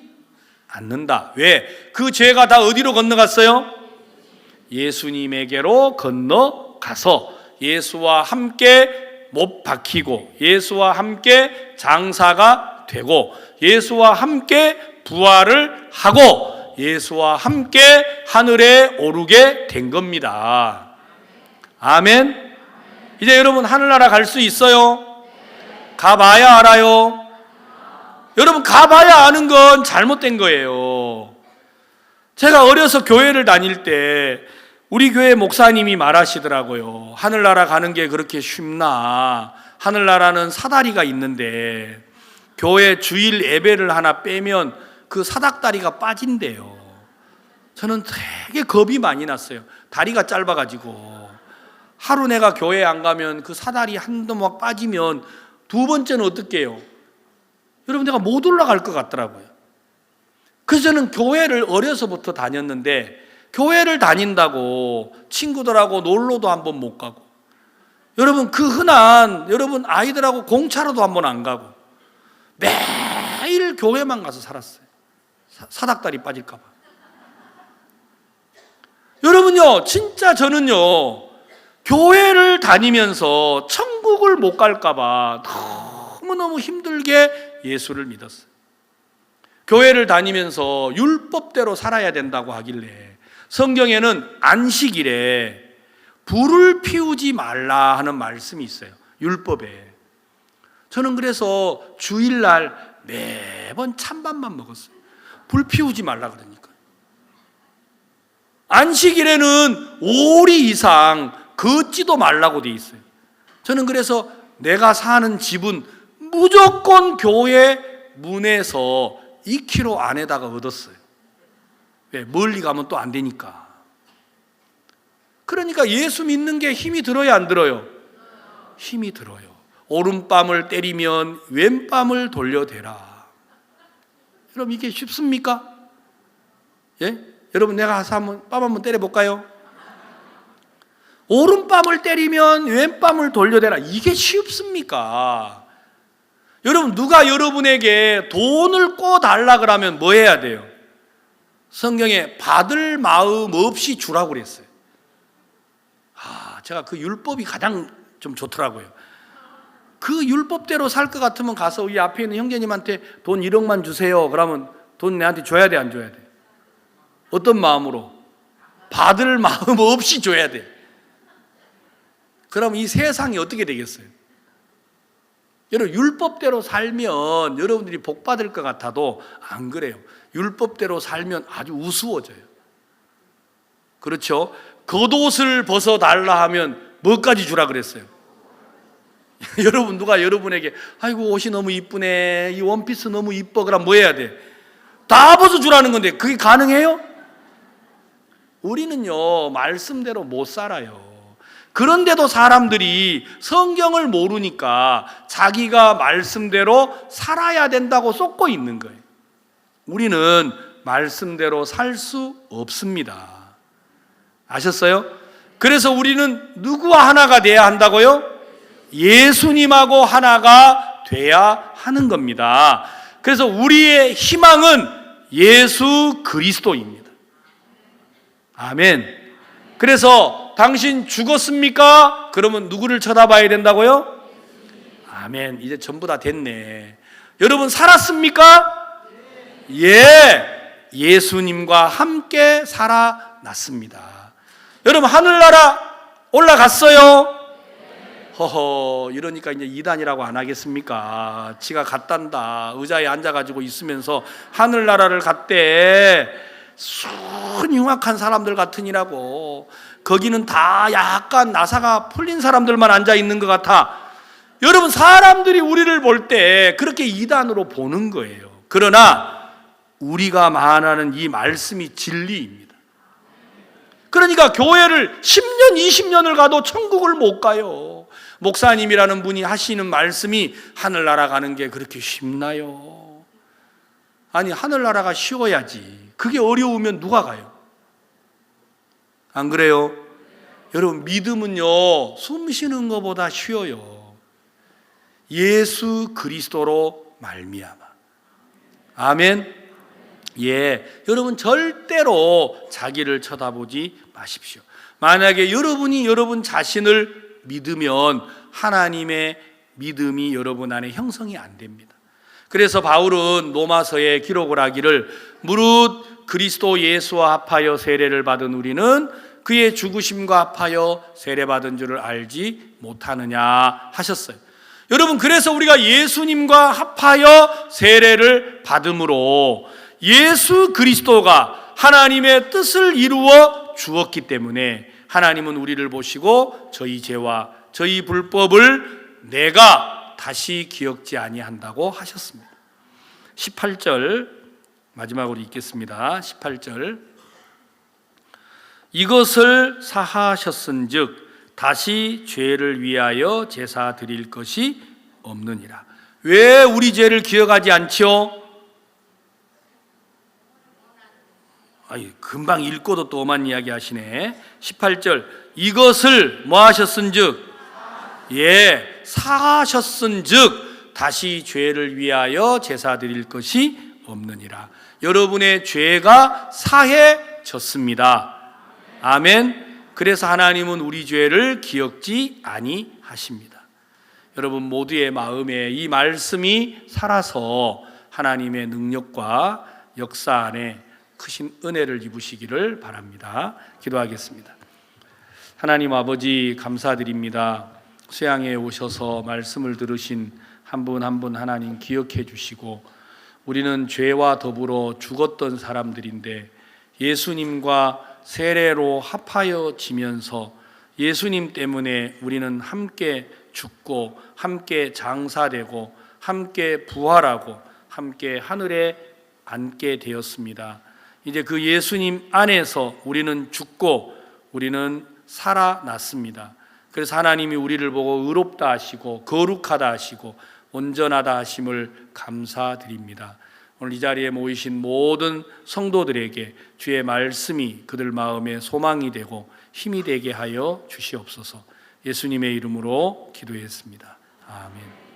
않는다. 왜? 그 죄가 다 어디로 건너갔어요? 예수님에게로 건너가서 예수와 함께 못 박히고 예수와 함께 장사가 되고 예수와 함께 부활을 하고 예수와 함께 하늘에 오르게 된 겁니다. 아멘. 이제 여러분 하늘나라 갈 수 있어요? 가봐야 알아요. 여러분 가봐야 아는 건 잘못된 거예요. 제가 어려서 교회를 다닐 때 우리 교회 목사님이 말하시더라고요. 하늘나라 가는 게 그렇게 쉽나? 하늘나라는 사다리가 있는데 교회 주일 예배를 하나 빼면 그 사닥다리가 빠진대요. 저는 되게 겁이 많이 났어요. 다리가 짧아가지고 하루 내가 교회 안 가면 그 사다리 한두 막 빠지면 두 번째는 어떻게 해요? 여러분 내가 못 올라갈 것 같더라고요. 그래서 저는 교회를 어려서부터 다녔는데 교회를 다닌다고 친구들하고 놀러도 한번 못 가고 여러분 그 흔한 여러분 아이들하고 공차로도 한번 안 가고 매일 교회만 가서 살았어요. 사닥다리 빠질까 봐. 여러분요 진짜 저는요 교회를 다니면서 천국을 못 갈까 봐 너무너무 힘들게 예수를 믿었어요. 교회를 다니면서 율법대로 살아야 된다고 하길래 성경에는 안식일에 불을 피우지 말라 하는 말씀이 있어요. 율법에. 저는 그래서 주일날 매번 찬밥만 먹었어요. 불 피우지 말라 그러니까. 안식일에는 오리 이상 걷지도 말라고 돼 있어요. 저는 그래서 내가 사는 집은 무조건 교회 문에서 2km 안에다가 얻었어요. 왜? 멀리 가면 또 안 되니까. 그러니까 예수 믿는 게 힘이 들어야 안 들어요? 힘이 들어요. 오른밤을 때리면 왼밤을 돌려대라. 여러분 이게 쉽습니까? 예? 여러분 내가 가서 한번 뺨 한번 때려볼까요? 오른밤을 때리면 왼밤을 돌려대라. 이게 쉽습니까? 여러분 누가 여러분에게 돈을 꿔달라 그러면 뭐 해야 돼요? 성경에 받을 마음 없이 주라고 그랬어요. 제가 그 율법이 가장 좀 좋더라고요. 그 율법대로 살 것 같으면 가서 이 앞에 있는 형제님한테 돈 1억만 주세요. 그러면 돈 내한테 줘야 돼, 안 줘야 돼? 어떤 마음으로? 받을 마음 없이 줘야 돼. 그럼 이 세상이 어떻게 되겠어요? 여러분 율법대로 살면 여러분들이 복 받을 것 같아도 안 그래요. 율법대로 살면 아주 우스워져요. 그렇죠? 겉옷을 벗어달라 하면 뭐까지 주라 그랬어요? 여러분 누가 여러분에게 아이고 옷이 너무 이쁘네, 이 원피스 너무 이뻐, 그럼 뭐 해야 돼? 다 벗어주라는 건데 그게 가능해요? 우리는요 말씀대로 못 살아요. 그런데도 사람들이 성경을 모르니까 자기가 말씀대로 살아야 된다고 쏟고 있는 거예요. 우리는 말씀대로 살 수 없습니다. 아셨어요? 그래서 우리는 누구와 하나가 돼야 한다고요? 예수님하고 하나가 돼야 하는 겁니다. 그래서 우리의 희망은 예수 그리스도입니다. 아멘. 그래서 당신 죽었습니까? 그러면 누구를 쳐다봐야 된다고요? 아멘. 이제 전부 다 됐네. 여러분 살았습니까? 예. 예수님과 함께 살아났습니다. 여러분 하늘나라 올라갔어요? 허허, 이러니까 이제 이단이라고 안 하겠습니까? 지가 갔단다. 의자에 앉아가지고 있으면서 하늘나라를 갔대. 순흉악한 사람들 같으니라고. 거기는 다 약간 나사가 풀린 사람들만 앉아 있는 것 같아. 여러분 사람들이 우리를 볼 때 그렇게 이단으로 보는 거예요. 그러나 우리가 말하는 이 말씀이 진리입니다. 그러니까 교회를 10년, 20년을 가도 천국을 못 가요. 목사님이라는 분이 하시는 말씀이 하늘나라 가는 게 그렇게 쉽나요? 아니 하늘나라가 쉬워야지. 그게 어려우면 누가 가요? 안 그래요? 여러분, 믿음은요, 숨 쉬는 것보다 쉬워요. 예수 그리스도로 말미암아. 아멘. 예, 여러분 절대로 자기를 쳐다보지 마십시오. 만약에 여러분이 여러분 자신을 믿으면 하나님의 믿음이 여러분 안에 형성이 안 됩니다. 그래서 바울은 로마서에 기록을 하기를 무릇 그리스도 예수와 합하여 세례를 받은 우리는 그의 죽으심과 합하여 세례받은 줄을 알지 못하느냐 하셨어요. 여러분, 그래서 우리가 예수님과 합하여 세례를 받음으로 예수 그리스도가 하나님의 뜻을 이루어 주었기 때문에 하나님은 우리를 보시고 저희 죄와 저희 불법을 내가 다시 기억지 아니한다고 하셨습니다. 18절 마지막으로 읽겠습니다. 18절 이것을 사하셨은즉 다시 죄를 위하여 제사 드릴 것이 없느니라. 왜 우리 죄를 기억하지 않지요? 금방 읽고도 또 오만 이야기 하시네. 18절 이것을 뭐 하셨은즉, 예, 사하셨은즉 다시 죄를 위하여 제사 드릴 것이 없느니라. 여러분의 죄가 사해졌습니다. 아멘. 그래서 하나님은 우리 죄를 기억지 아니하십니다. 여러분 모두의 마음에 이 말씀이 살아서 하나님의 능력과 역사 안에 크신 은혜를 입으시기를 바랍니다. 기도하겠습니다. 하나님 아버지, 감사드립니다. 수양에 오셔서 말씀을 들으신 한 분 한 분 하나님 기억해 주시고, 우리는 죄와 더불어 죽었던 사람들인데 예수님과 세례로 합하여 지면서 예수님 때문에 우리는 함께 죽고 함께 장사되고 함께 부활하고 함께 하늘에 앉게 되었습니다. 이제 그 예수님 안에서 우리는 죽고 우리는 살아났습니다. 그래서 하나님이 우리를 보고 의롭다 하시고 거룩하다 하시고 온전하다 하심을 감사드립니다. 오늘 이 자리에 모이신 모든 성도들에게 주의 말씀이 그들 마음에 소망이 되고 힘이 되게 하여 주시옵소서. 예수님의 이름으로 기도했습니다. 아멘.